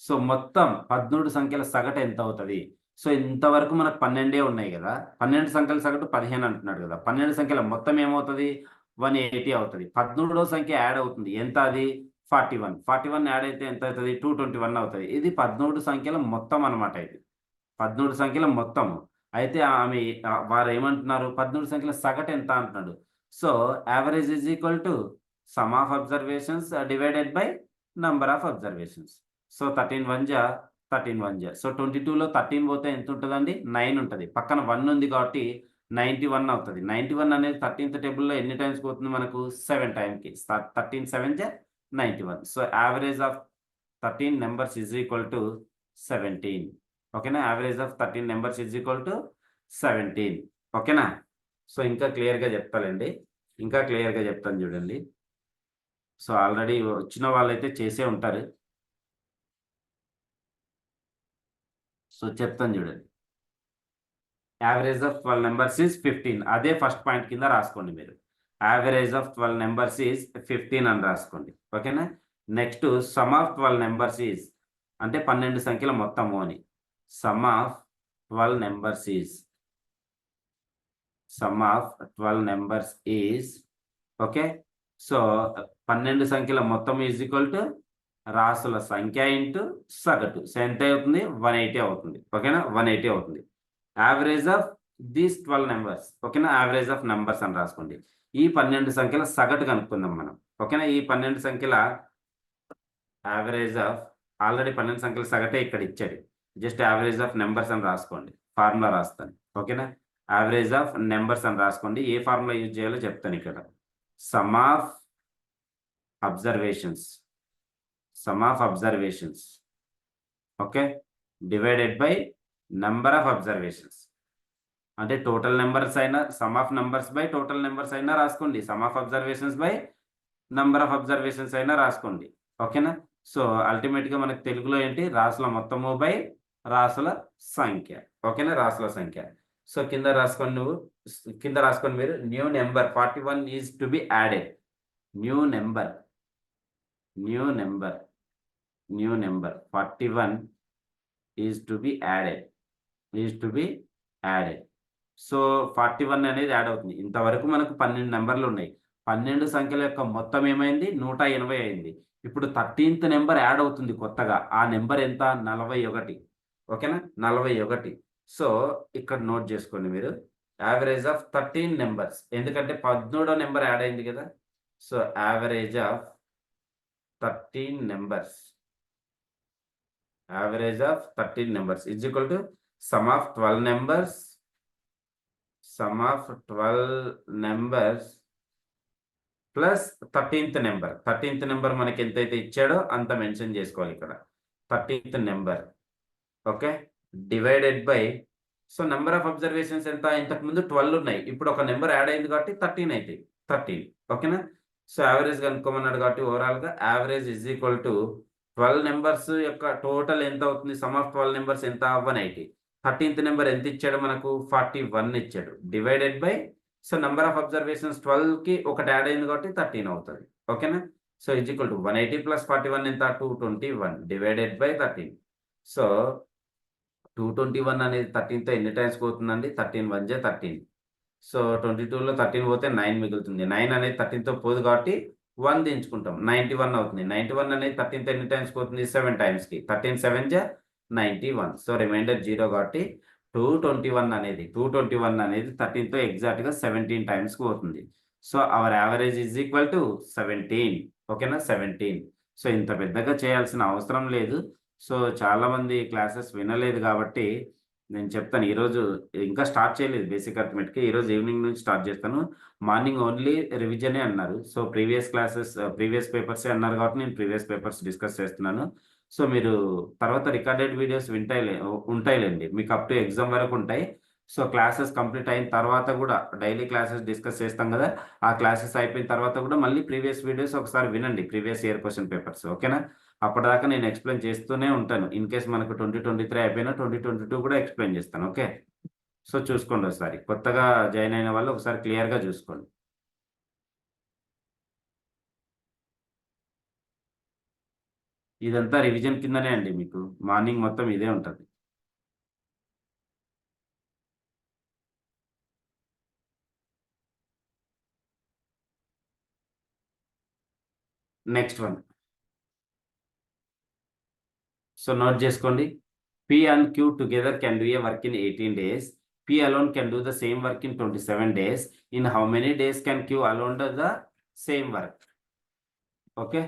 సో మొత్తం 13 సంఖ్యల సగటు ఎంత అవుతది? సో ఇంతవరకు మనకు 12 ఉన్నాయి గదా! 12 సంఖ్యల సగటు 15 అంటున్నాడు గదా! 12 సంఖ్యల మొత్తం ఏమవుతది? 180 అవుతది. 13వ సంఖ్య యాడ్ అవుతుంది. ఎంత అది? 41. 41 యాడ్ అయితే ఎంత అవుతది? 221 అవుతది. ఇది 13 సంఖ్యల మొత్తం అన్నమాట ఇది. 13 సంఖ్యల మొత్తం. అయితే ఆమె వారేమంటున్నారు? 13 సంఖ్యల సగటు ఎంత అంటున్నాడు. So, average is equal to sum of observations divided by number of observations. So, 13 1 జా 13 1 జా. సో, 22లో 13 పోతే ఎంతుంటదండి? 9 ఉంటది. పక్కన 1 ఉంది కాబట్టి 91 అవుతది. 91 అనేది 13థ్ టేబుల్‌లో ఎన్ని టైమ్స్ పోతుంది మనకు? 7 టైమ్‌కి. 13 7 జా 91. So, average of 13 numbers is equal to 17. ఓకేనా? Average of 13 numbers is equal to 17. ఓకేనా? సో, ఇంకా క్లియర్‌గా చెప్తాలెండి. ఇంకా క్లియర్‌గా చెప్తాను చూడండి. సో, ఆల్రెడీ వచ్చిన వాళ్ళైతే చేసే ఉంటారు. సో, చెప్తాను చూడండి. Average of 12 numbers is 15. అదే ఫస్ట్ పాయింట్ కింద రాసుకోండి మీరు. యావరేజ్ ఆఫ్ 12 నంబర్స్ ఈజ్ 15 అని రాసుకోండి. ఓకేనా? Next some of 12 numbers is అంటే 12 సంఖ్యల మొత్తము అని. Some of 12 numbers is some of 12 numbers is okay. So, 12 సంఖ్యల మొత్తం ఈజ్ ఈక్వల్ టు రాసుల సంఖ్య ఇంటూ సగటు. సో, ఎంత అవుతుంది? 180 అవుతుంది. ఓకేనా? 180 అవుతుంది. Average of these 12 numbers. ఓకేనా? యావరేజ్ ఆఫ్ నంబర్స్ అని రాసుకోండి. ఈ 12 సంఖ్యల సగటు కనుక్కుందాం మనం. ఓకేనా? ఈ 12 సంఖ్యల యావరేజ్ ఆఫ్ ఆల్రెడీ 12 సంఖ్యల సగటే ఇక్కడ ఇచ్చాడు. జస్ట్ యావరేజ్ ఆఫ్ నంబర్స్ అని రాసుకోండి. ఫార్ములా రాస్తాను. ఓకేనా? యావరేజ్ ఆఫ్ నంబర్స్ అని రాసుకోండి. ఏ ఫార్ములా యూజ్ చేయాలో చెప్తాను ఇక్కడ. Some of observations. Some of observations. Okay. Divided by number of observations. అంటే టోటల్ నంబర్స్ అయినా some of numbers by total numbers అయినా రాసుకోండి. Some of observations by number of observations అయినా రాసుకోండి. ఓకేనా? సో, అల్టిమేట్‌గా మనకు తెలుగులో ఏంటి? రాసుల మొత్తము బై రాసుల సంఖ్య. ఓకేనా? రాసుల సంఖ్య. సో, కింద రాసుకోండి నువ్వు. కింద రాసుకోండి మీరు. New number 41 is to be added. New number, new number, new number 41 is to be added. Is to be added. So, 41 అనేది యాడ్ అవుతుంది. ఇంతవరకు మనకు 12 నంబర్‌లున్నాయి. 12 సంఖ్యల యొక్క మొత్తం ఏమైంది? 180 అయింది. ఇప్పుడు 13థ్ నంబర్ యాడ్ అవుతుంది కొత్తగా. ఆ నంబర్ ఎంత? 41. ఓకేనా? 41. సో, ఇక్కడ నోట్ చేసుకోండి మీరు. Average of 13 numbers. ఎందుకంటే 13వ నంబర్ యాడ్ అయింది కదా! So, average of 13 numbers. Average of 13 numbers is equal to sum of 12 numbers. Sum of 12 numbers plus 13థ్ నంబర్. 13థ్ నంబర్ మనకి ఎంతైతే ఇచ్చాడో అంత మెన్షన్ చేసుకోవాలి ఇక్కడ. 13థ్ number. Okay. Divided by so, number of observations ఎంత? ఇంతకుముందు 12 ఉన్నాయి. ఇప్పుడు ఒక నంబర్ యాడ్ అయింది కాబట్టి 13 అయితాయి. 13. ఓకేనా? సో, యావరేజ్ కనుక్కోమన్నాడు కాబట్టి ఓవరాల్‌గా average is equal to 12 numbers యొక్క టోటల్ ఎంత అవుతుంది? సమ్ ఆఫ్ 12 నంబర్స్ ఎంత? 180. 13థ్ నంబర్ ఎంత ఇచ్చాడు మనకు? 41 ఇచ్చాడు. Divided by so, number of observations 12కి ఒకటి యాడ్ అయింది కాబట్టి 13 అవుతది. ఓకేనా? So, is equal to 180 plus 41 ఎంత? 221 డివైడెడ్ బై 13. సో, 221 అనేది 13తో ఎన్ని టైమ్స్ పోతుందండి? 13 1 జా 13. సో, 22లో 13 పోతే 9 మిగులుతుంది. 9 అనేది 13తో పోదు కాబట్టి 1 దించుకుంటాం 91 అవుతుంది. 91 అనేది 13తో ఎన్ని టైమ్స్ పోతుంది? 7 టైమ్స్‌కి. 13 7 జా 91. సో, రిమైండర్ 0 కాబట్టి 221 అనేది 13తో ఎగ్జాక్ట్‌గా 17 టైమ్స్‌కి పోతుంది. So, our average is equal to 17. ఓకేనా? 17. సో, ఇంత పెద్దగా చేయాల్సిన అవసరం లేదు. సో, చాలామంది క్లాసెస్ వినలేదు కాబట్టి నేను చెప్తాను. ఈరోజు ఇంకా స్టార్ట్ చేయలేదు బేసిక్ అర్థమెటిక్. ఈరోజు ఈవినింగ్ నుంచి స్టార్ట్ చేస్తాను. మార్నింగ్ ఓన్లీ రివిజనే అన్నారు. సో, ప్రీవియస్ పేపర్సే అన్నారు కాబట్టి నేను ప్రీవియస్ పేపర్స్ డిస్కస్ చేస్తున్నాను. సో, మీరు తర్వాత రికార్డెడ్ వీడియోస్ ఉంటాయిలెండి. మీకు అప్ టు ఎగ్జామ్ వరకు ఉంటాయి. సో, క్లాసెస్ కంప్లీట్ అయిన తర్వాత గూడా డైలీ క్లాసెస్ డిస్కస్ చేస్తాం గదా! ఆ క్లాసెస్ అయిపోయిన తర్వాత గూడా మళ్ళీ ప్రీవియస్ వీడియోస్ ఒకసారి వినండి. Previous year question papers. ఓకేనా? అప్పటిదాకా నేను ఎక్స్‌ప్లెయిన్ చేస్తూనే ఉంటాను. ఇన్ కేస్ మనకు 2023 అయిపోయినా 2022 కూడా ఎక్స్‌ప్లెయిన్ చేస్తాను. ఓకే. సో, చూసుకోండి ఒకసారి. కొత్తగా జాయిన్ అయిన వాళ్ళు ఒకసారి క్లియర్‌గా చూసుకోండి. ఇదంతా రివిజన్ కిందనే అండి మీకు. మార్నింగ్ మొత్తం ఇదే ఉంటది. Next one. సో, నోట్ చేసుకోండి. P and Q together can do a work in 18 days. P alone can do the same work in 27 days. In how many days can Q alone do the same work? Okay.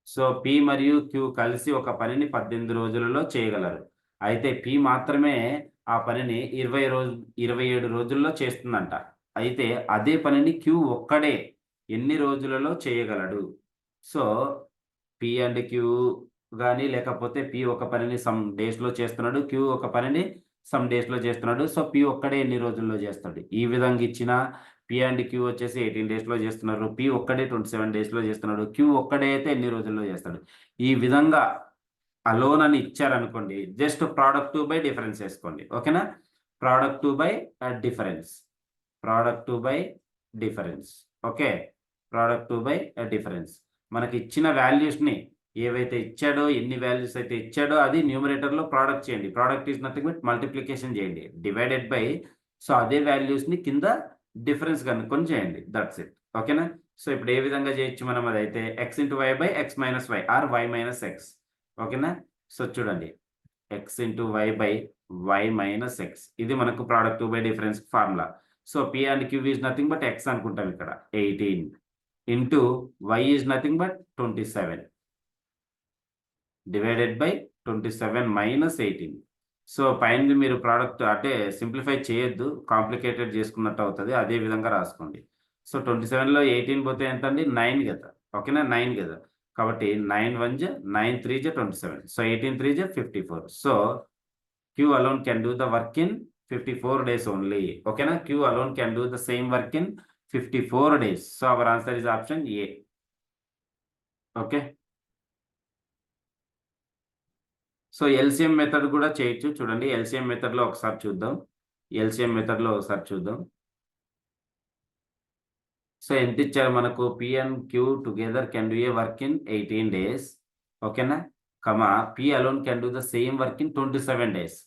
So, P మరియు Q కలిసి ఒక పనిని 18 రోజులలో చేయగలరు. అయితే P మాత్రమే ఆ పనిని 27 రోజుల్లో చేస్తుందంట. అయితే అదే పనిని Q ఒక్కడే ఎన్ని రోజులలో చేయగలడు? సో, P అండ్ Q గాని లేకపోతే P ఒక పనిని సమ్ డేస్‌లో చేస్తున్నాడు. Q ఒక పనిని సమ్ డేస్‌లో చేస్తున్నాడు. సో, P ఒక్కడే ఎన్ని రోజుల్లో చేస్తాడు? ఈ విధంగా ఇచ్చిన P అండ్ Q వచ్చేసి 18 డేస్‌లో చేస్తున్నారు. P ఒక్కడే 27 డేస్‌లో చేస్తున్నాడు. Q ఒక్కడే అయితే ఎన్ని రోజుల్లో చేస్తాడు? ఈ విధంగా అలోన్ అని ఇచ్చారనుకోండి. జస్ట్ ప్రొడక్ట్ 2 బై డిఫరెన్స్ ఏసుకోండి. ఓకేనా? Product 2 by difference. Product 2 by difference. Okay. Product 2 by difference. మనకిచ్చిన వాల్యూస్‌ని ఏవైతే ఇచ్చాడో, ఎన్ని వాల్యూస్ అయితే ఇచ్చాడో అది న్యూమరేటర్‌లో ప్రొడక్ట్ చేయండి. Product is nothing but multiplication చేయండి. డివైడెడ్ బై సో, అదే వాల్యూస్‌ని కింద డిఫరెన్స్ కనుక్కొని చేయండి. That's it. ఓకేనా? సో, ఇప్పుడు ఏ విధంగా చేయొచ్చు మనం అదైతే x into y by x minus y or y minus x. ఓకేనా? సో, చూడండి. x into y by y minus x. ఇది మనకు product 2 by difference formula. So, P and Q is nothing but x అనుకుంటాం ఇక్కడ. 18 into y is nothing but 27 divided by 27 minus 18. So, పైనది మీరు product అంటే సింప్లిఫై చేయొద్దు. కాంప్లికేటెడ్ చేసుకున్నట్టు అవుతది. అదే విధంగా రాసుకోండి. సో, 27లో 18 పోతే ఎంతండి? 9 గదా! ఓకేనా? 9 గదా! కాబట్టి 9 1 జా 9 3 జా 27. సో, 18 3 జా 54. So, Q alone can do the work in 54 days only. ఓకేనా? Q alone can do the same work in 54 days. So, our answer is option A. Okay. So, LCM method కూడా చేయొచ్చు. చూడండి ఎల్‌సీఎం మెథడ్‌లో ఒకసారి చూద్దాం. LCM మెథడ్‌లో ఒకసారి చూద్దాం. సో, ఎంతిచ్చారు మనకు P and Q together can do a work in 18 days. ఓకేనా? P alone can do the same work in 27 days.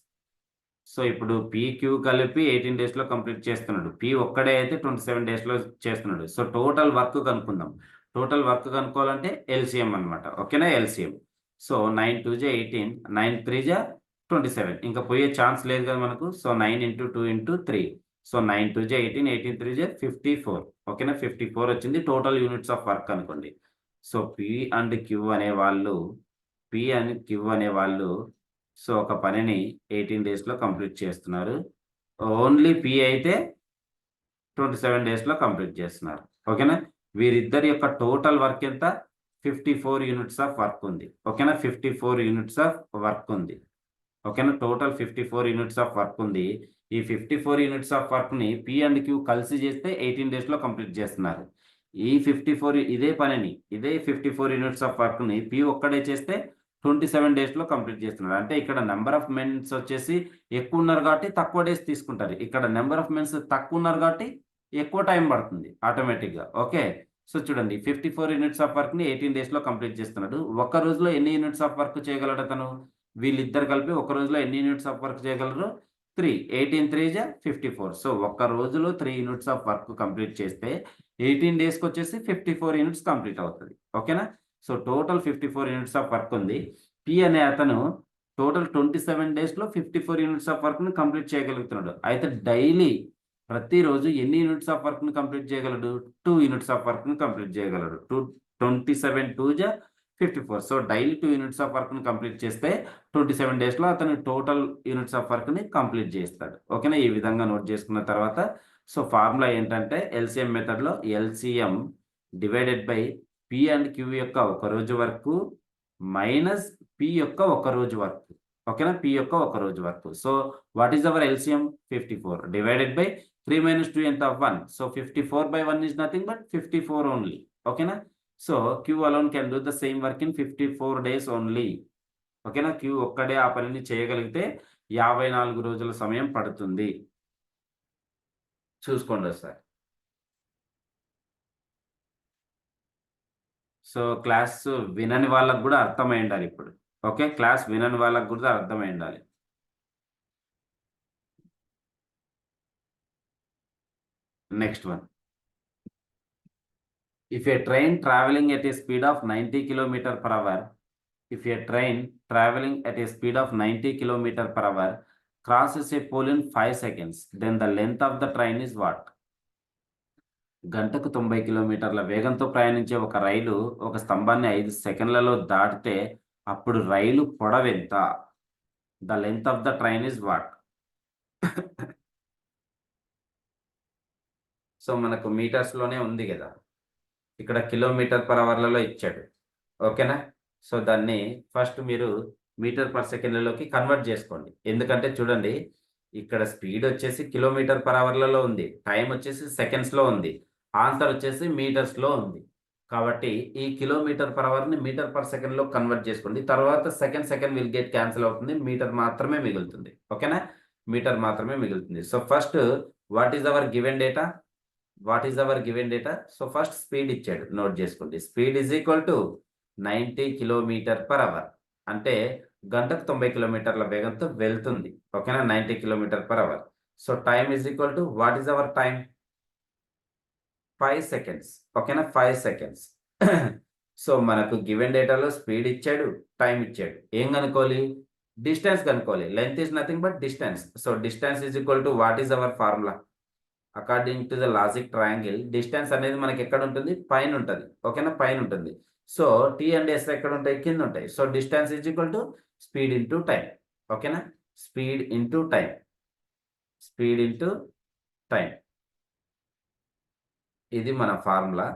So, ఇప్పుడు P, Q కలిపి 18 డేస్‌లో కంప్లీట్ చేస్తున్నాడు. P ఒక్కడే అయితే 27 డేస్‌లో చేస్తున్నాడు. సో, టోటల్ వర్క్ కనుక్కుందాం. టోటల్ వర్క్ కనుక్కోవాలంటే ఎల్‌సీఎం అన్నమాట. ఓకేనా? ఎల్‌సీఎం. సో, 9 2 జా 18, 9 3 జా 27. ఇంక పోయే ఛాన్స్ లేదు కదా మనకు. So, 9 into 2 into 3. సో, 9 2 జా 18, 18 3 జా 54. ఓకేనా? 54 వచ్చింది. టోటల్ యూనిట్స్ ఆఫ్ వర్క్ అనుకోండి. సో, P అండ్ Q అనేవాళ్ళు సో, ఒక పనిని 18 డేస్‌లో కంప్లీట్ చేస్తున్నారు. ఓన్లీ P అయితే 27 డేస్‌లో కంప్లీట్ చేస్తున్నారు. ఓకేనా? వీరిద్దరి యొక్క టోటల్ వర్క్ ఎంత? 54 యూనిట్స్ ఆఫ్ వర్క్ ఉంది. ఓకేనా? 54 యూనిట్స్ ఆఫ్ వర్క్ ఉంది. ఓకేనా? టోటల్ 54 యూనిట్స్ ఆఫ్ వర్క్ ఉంది. ఈ 54 యూనిట్స్ ఆఫ్ వర్క్‌ని P అండ్ Q కలిసి చేస్తే 18 డేస్‌లో కంప్లీట్ చేస్తున్నారు. ఈ 54 యూనిట్స్ ఆఫ్ వర్క్‌ని P ఒక్కడే చేస్తే 27 డేస్‌లో కంప్లీట్ చేస్తున్నాడు. అంటే ఇక్కడ నంబర్ ఆఫ్ మెన్స్ వచ్చేసి ఎక్కువున్నారు కాబట్టి తక్కువ డేస్ తీసుకుంటారు. ఇక్కడ నంబర్ ఆఫ్ మెన్స్ తక్కువున్నారు కాబట్టి ఎక్కువ టైం పడుతుంది ఆటోమేటిక్‌గా. ఓకే. సో, చూడండి 54 యూనిట్స్ ఆఫ్ వర్క్‌ని 18 డేస్‌లో కంప్లీట్ చేస్తున్నాడు. ఒక్క రోజులో ఎన్ని యూనిట్స్ ఆఫ్ వర్క్ చేయగలడతను? వీళ్ళిద్దరు కలిపి ఒక రోజులో ఎన్ని యూనిట్స్ ఆఫ్ వర్క్ చేయగలరు? 3. 18 3 జా 54. సో, ఒక్క రోజులో 3 యూనిట్స్ ఆఫ్ వర్క్ కంప్లీట్ చేస్తే 18 డేస్కి వచ్చేసి 54 యూనిట్స్ కంప్లీట్ అవుతుంది. ఓకేనా? So total 54 units of work ఉంది. పి అనే అతను టోటల్ 27 డేస్లో 54 యూనిట్స్ ఆఫ్ వర్క్ని కంప్లీట్ చేయగలుగుతున్నాడు. అయితే డైలీ ప్రతిరోజు ఎన్ని యూనిట్స్ ఆఫ్ వర్క్ని కంప్లీట్ చేయగలడు? 2 యూనిట్స్ ఆఫ్ వర్క్ని కంప్లీట్ చేయగలడు. 27 2 జా 54. సో డైలీ 2 యూనిట్స్ ఆఫ్ వర్క్ని కంప్లీట్ చేస్తే 27 డేస్లో అతను టోటల్ యూనిట్స్ ఆఫ్ వర్క్ని కంప్లీట్ చేస్తాడు. ఓకేనా? ఈ విధంగా నోట్ చేసుకున్న తర్వాత సో ఫార్ములా ఏంటంటే ఎల్సిఎం మెథడ్లో LCM divided by P and Q యొక్క ఒక రోజు వరకు మైనస్ పి యొక్క ఒక రోజు వరకు. ఓకేనా? పి యొక్క ఒక రోజు వరకు. So what is our LCM? 54 divided by 3 minus 2 ఎంత? 1. So 54 by 1 is nothing but 54 only. ఓకేనా? So Q alone can do the same work in 54 days only. ఓకేనా? క్యూ ఒక్కడే ఆ పనిని చేయగలిగితే 54 రోజుల సమయం పడుతుంది. చూసుకోండి ఒకసారి. సో క్లాస్ వినని వాళ్ళకు కూడా అర్థమై ఉండాలి ఇప్పుడు. ఓకే? క్లాస్ వినని వాళ్ళకు కూడా అర్థమై ఉండాలి. Next one. If a train traveling at a speed of 90 km per hour, if a train traveling at a speed of 90 km per hour crosses a pole in 5 seconds, then the length of the train is what? గంటకు 90 కిలోమీటర్ల వేగంతో ప్రయాణించే ఒక రైలు ఒక స్తంభాన్ని 5 సెకండ్లలో దాటితే అప్పుడు రైలు పొడవెంత? The length of the train is what? So మనకు మీటర్స్లోనే ఉంది కదా, ఇక్కడ కిలోమీటర్ పర్ అవర్లలో ఇచ్చాడు. ఓకేనా? సో దాన్ని ఫస్ట్ మీరు మీటర్ పర్ సెకండ్లలోకి కన్వర్ట్ చేసుకోండి. ఎందుకంటే చూడండి, ఇక్కడ స్పీడ్ వచ్చేసి కిలోమీటర్ పర్ అవర్లలో ఉంది, టైం వచ్చేసి సెకండ్స్లో ఉంది, ఆన్సర్ వచ్చేసి మీటర్స్లో ఉంది. కాబట్టి ఈ కిలోమీటర్ పర్ అవర్ని మీటర్ పర్ సెకండ్లో కన్వర్ట్ చేసుకోండి. తర్వాత సెకండ్ విల్ గెట్ క్యాన్సిల్ అవుతుంది, మీటర్ మాత్రమే మిగులుతుంది. ఓకేనా? మీటర్ మాత్రమే మిగులుతుంది. So first what is our given data? So first speed ఇచ్చాడు, నోట్ చేసుకోండి. Speed is equal to 90 kilometre per hour, అంటే గంటకు 90 కిలోమీటర్ల వేగంతో వెళ్తుంది. ఓకేనా? 90 kilometre per hour. So time is equal to what is our time? 5 seconds. ఓకేనా? 5 seconds. So మనకు గివెన్ డేటాలో స్పీడ్ ఇచ్చాడు, టైం ఇచ్చాడు. ఏం కనుక్కోవాలి? డిస్టెన్స్ కనుక్కోవాలి. Length is nothing but distance. So distance is equal to what is hour formula? According to the logic triangle, distance అనేది మనకి ఎక్కడ ఉంటుంది? పైన ఉంటుంది. ఓకేనా? పైన ఉంటుంది. సో టీ అండ్ ఎస్ ఎక్కడ ఉంటాయి? కింద ఉంటాయి. So distance is equal to speed into time. ఓకేనా? Speed into time. ఇది మన ఫార్ములా.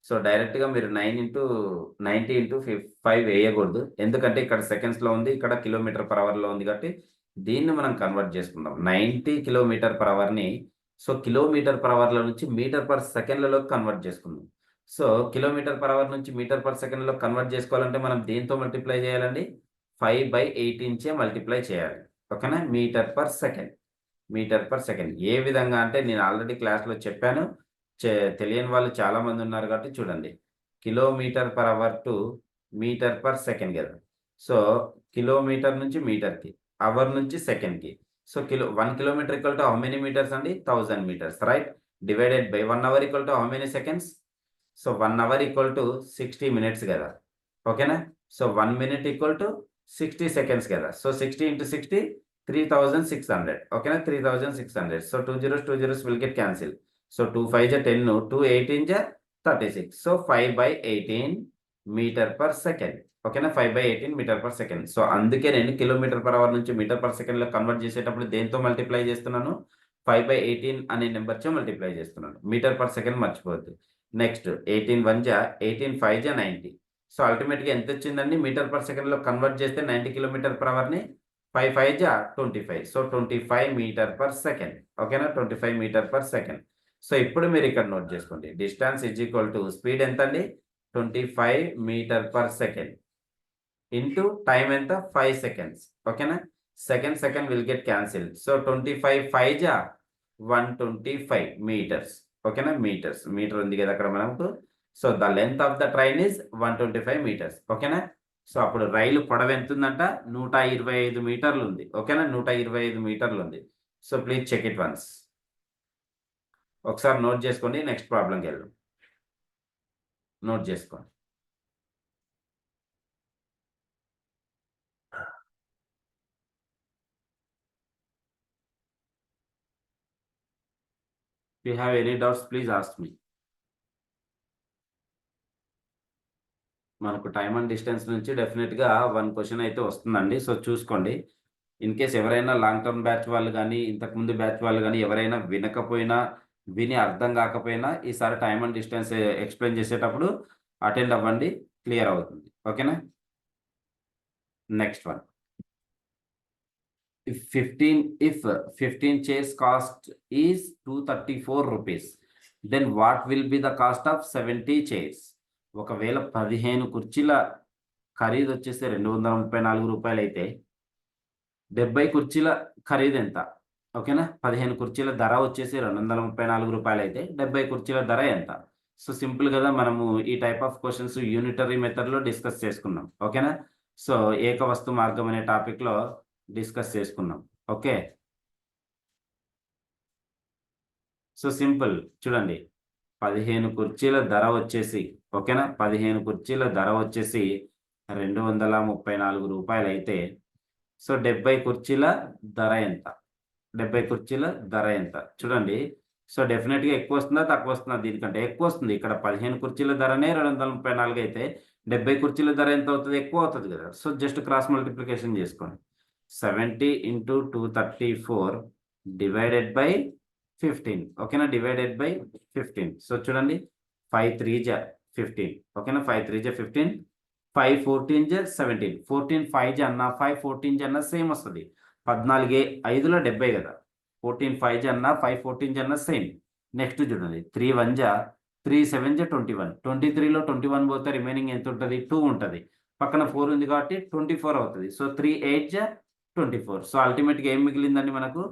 సో డైరెక్ట్గా మీరు 90 ఇంటూ 5 వేయకూడదు, ఎందుకంటే ఇక్కడ సెకండ్స్లో ఉంది, ఇక్కడ కిలోమీటర్ పర్ అవర్లో ఉంది. కాబట్టి దీన్ని మనం కన్వర్ట్ చేసుకుందాం. 90 కిలోమీటర్ పర్ అవర్ని సో కిలోమీటర్ పర్ అవర్ల నుంచి మీటర్ పర్ సెకండ్లలో కన్వర్ట్ చేసుకుందాం. సో కిలోమీటర్ పర్ అవర్ నుంచి మీటర్ పర్ సెకండ్లో కన్వర్ట్ చేసుకోవాలంటే మనం దేంతో మల్టిప్లై చేయాలండి? 5/18 మల్టిప్లై చేయాలి. ఓకేనా? Metre per second. ఏ విధంగా అంటే నేను ఆల్రెడీ క్లాస్లో చెప్పాను, తెలియని వాళ్ళు చాలా మంది ఉన్నారు కాబట్టి చూడండి. Kilometre per hour to metre per second కదా. సో కిలోమీటర్ నుంచి మీటర్కి, అవర్ నుంచి సెకండ్కి. So 1 kilometer equal to how many meters అండి? 1000 meters, right? Divided by 1 hour equal to how many seconds? So 1 hour equal to 60 minutes కదా. ఓకేనా? So 1 minute equal to 60 seconds కదా. So 60 into 60 3600. ఓకేనా? 3600. So 2 zeros will get cancel. So 2 5 10, 2 18 36. So 5/18 metre per second. ఓకేనా? 5/18 metre per second. So అందుకే నేను kilometre per hour నుంచి metre per సెకండ్లో convert చేసేటప్పుడు దేంతో మల్టిప్లై చేస్తున్నాను? 5/18 అనే నెంబర్తో మల్టిప్లై చేస్తున్నాను. మీటర్ పర్ సెకండ్ మర్చిపోవద్దు. నెక్స్ట్ 18 1 18 5 90. సో అల్టిమేట్గా ఎంత వచ్చిందండి? మీటర్ పర్ సెకండ్లో కన్వర్ట్ చేస్తే 90 కిలోమీటర్ పర్ అవర్ని 5 5 25. So 25 metre per second. ఓకేనా? 25 మీటర్ పర్ సెకండ్. సో ఇప్పుడు మీరు ఇక్కడ నోట్ చేసుకోండి. Distance is equal to speed ఎంత అండి? 25 metre per second into time ఎంత? 5 seconds. ఓకేనా? Second will get cancel. So 25 5 125 metres. ఓకేనా? మీటర్ ఉంది కదా అక్కడ మనకు. So the length of the train is 125 meters. ఓకేనా? సో అప్పుడు రైలు పొడవు ఎంత ఉందంట? 125 మీటర్లు ఉంది. ఓకేనా? 125 మీటర్లు ఉంది. So please check it once. ఒకసారి నోట్ చేసుకోండి, నెక్స్ట్ ప్రాబ్లంకి వెళ్దాం. నోట్ చేసుకోండి. If you have any doubts, please ask me. మనకు టైమ్ అండ్ డిస్టెన్స్ నుంచి డెఫినెట్‌గా 1 క్వెషన్ అయితే వస్తుందండి. సో, చూసుకోండి. ఇన్ కేస్ ఎవరైనా లాంగ్ టర్మ్ బ్యాచ్ వాళ్ళు గానీ, ఇంతకుముందు బ్యాచ్ వాళ్ళు గానీ ఎవరైనా వినకపోయినా, విని అర్థం గాకపోయినా ఈసారి టైమ్ అండ్ డిస్టెన్స్ ఎక్స్‌ప్లెయిన్ చేసేటప్పుడు అటెండ్ అవ్వండి. క్లియర్ అవుతుంది. ఓకేనా? Next one. If 15 chairs cost is 234 rupees, then what will be the cost of 70 chairs? ఒకవేళ 15 కుర్చీల ఖరీదు వచ్చేసి 234 రూపాయలైతే 70 కుర్చీల ఖరీదు ఎంత? ఓకేనా? 15 కుర్చీల ధర వచ్చేసి 234 రూపాయలైతే 70 కుర్చీల ధర ఎంత? సో, సింపుల్ కదా! మనము ఈ టైప్ ఆఫ్ క్వెషన్స్ యూనిటరీ మెథడ్‌లో డిస్కస్ చేసుకున్నాం. ఓకేనా? సో, ఏకవస్తు మార్గం అనే టాపిక్‌లో డిస్కస్ చేసుకున్నాం. ఓకే. సో, సింపుల్ చూడండి. 15 కుర్చీల ధర వచ్చేసి ఓకేనా? 15 కుర్చీల ధర వచ్చేసి 234 రూపాయలైతే సో, 70 కుర్చీల ధర ఎంత? 70 కుర్చీల ధర ఎంత? చూడండి. సో, డెఫినిట్‌గా ఎక్కువొస్తుందా? తక్కువొస్తుందా? దీనికంటే ఎక్కువొస్తుంది. ఇక్కడ 15 కుర్చీల ధరనే 234 అయితే 70 కుర్చీల ధర ఎంత అవుతది? ఎక్కువ అవుతది కదా! సో, జస్ట్ క్రాస్ మల్టిప్లికేషన్ చేసుకోండి. 70 ఇంటూ 234 డివైడెడ్ బై 15 ఓకేనా? Divided by 15. సో, చూడండి 5 3 జా 15 ఓకేనా? 5 3 జా 15, 5 14 జా 17, 14 5 జా 5 14 జా సేమ్ వస్తది. 14 5లో 70 కదా! 14 5 జా 5 14 జా సేమ్. నెక్స్ట్ చూడండి 3 1 జా 3 7 జా 21, 23లో 21 పోతే రిమైనింగ్ ఎంత ఉంటది? 2 ఉంటది. పక్కన 4 ఉంది కాబట్టి 24 అవుతది. సో, 3 8 జా 24. సో, అల్టిమేట్‌గా ఏం మిగిలిందండి మనకు?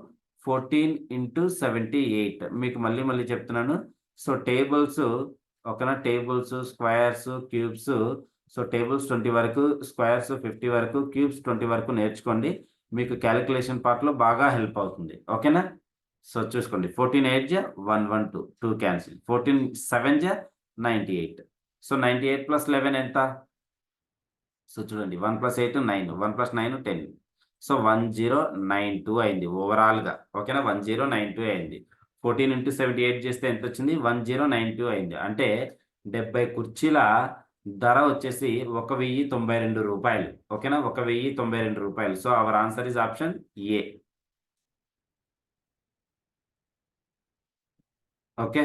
14 ఇంటూ 78. మీకు మళ్ళీ చెప్తున్నాను. సో, టేబుల్స్ ఓకేనా? Tables, squares, cubes. So, tables 20 వరకు, స్క్వేర్స్ 50 వరకు, క్యూబ్స్ 20 వరకు నేర్చుకోండి. మీకు క్యాలిక్యులేషన్ పార్ట్‌లో బాగా హెల్ప్ అవుతుంది. ఓకేనా? సో, చూసుకోండి. 14 8 జా 112 2 క్యాన్సిల్. 14 7 జా 98. సో, 98 ప్లస్ 11 ఎంత? సో, చూడండి 1 + 8 9, 1 + 9 10. సో, 1092 అయింది ఓవరాల్‌గా. ఓకేనా? 1092 అయింది. 14 ఇంటూ 78 చేస్తే ఎంతొచ్చింది? 1092 అయింది. అంటే 70 కుర్చీల ధర వచ్చేసి రూ. 1092. ఓకేనా? రూ. 1092. So, our answer is option A. Okay.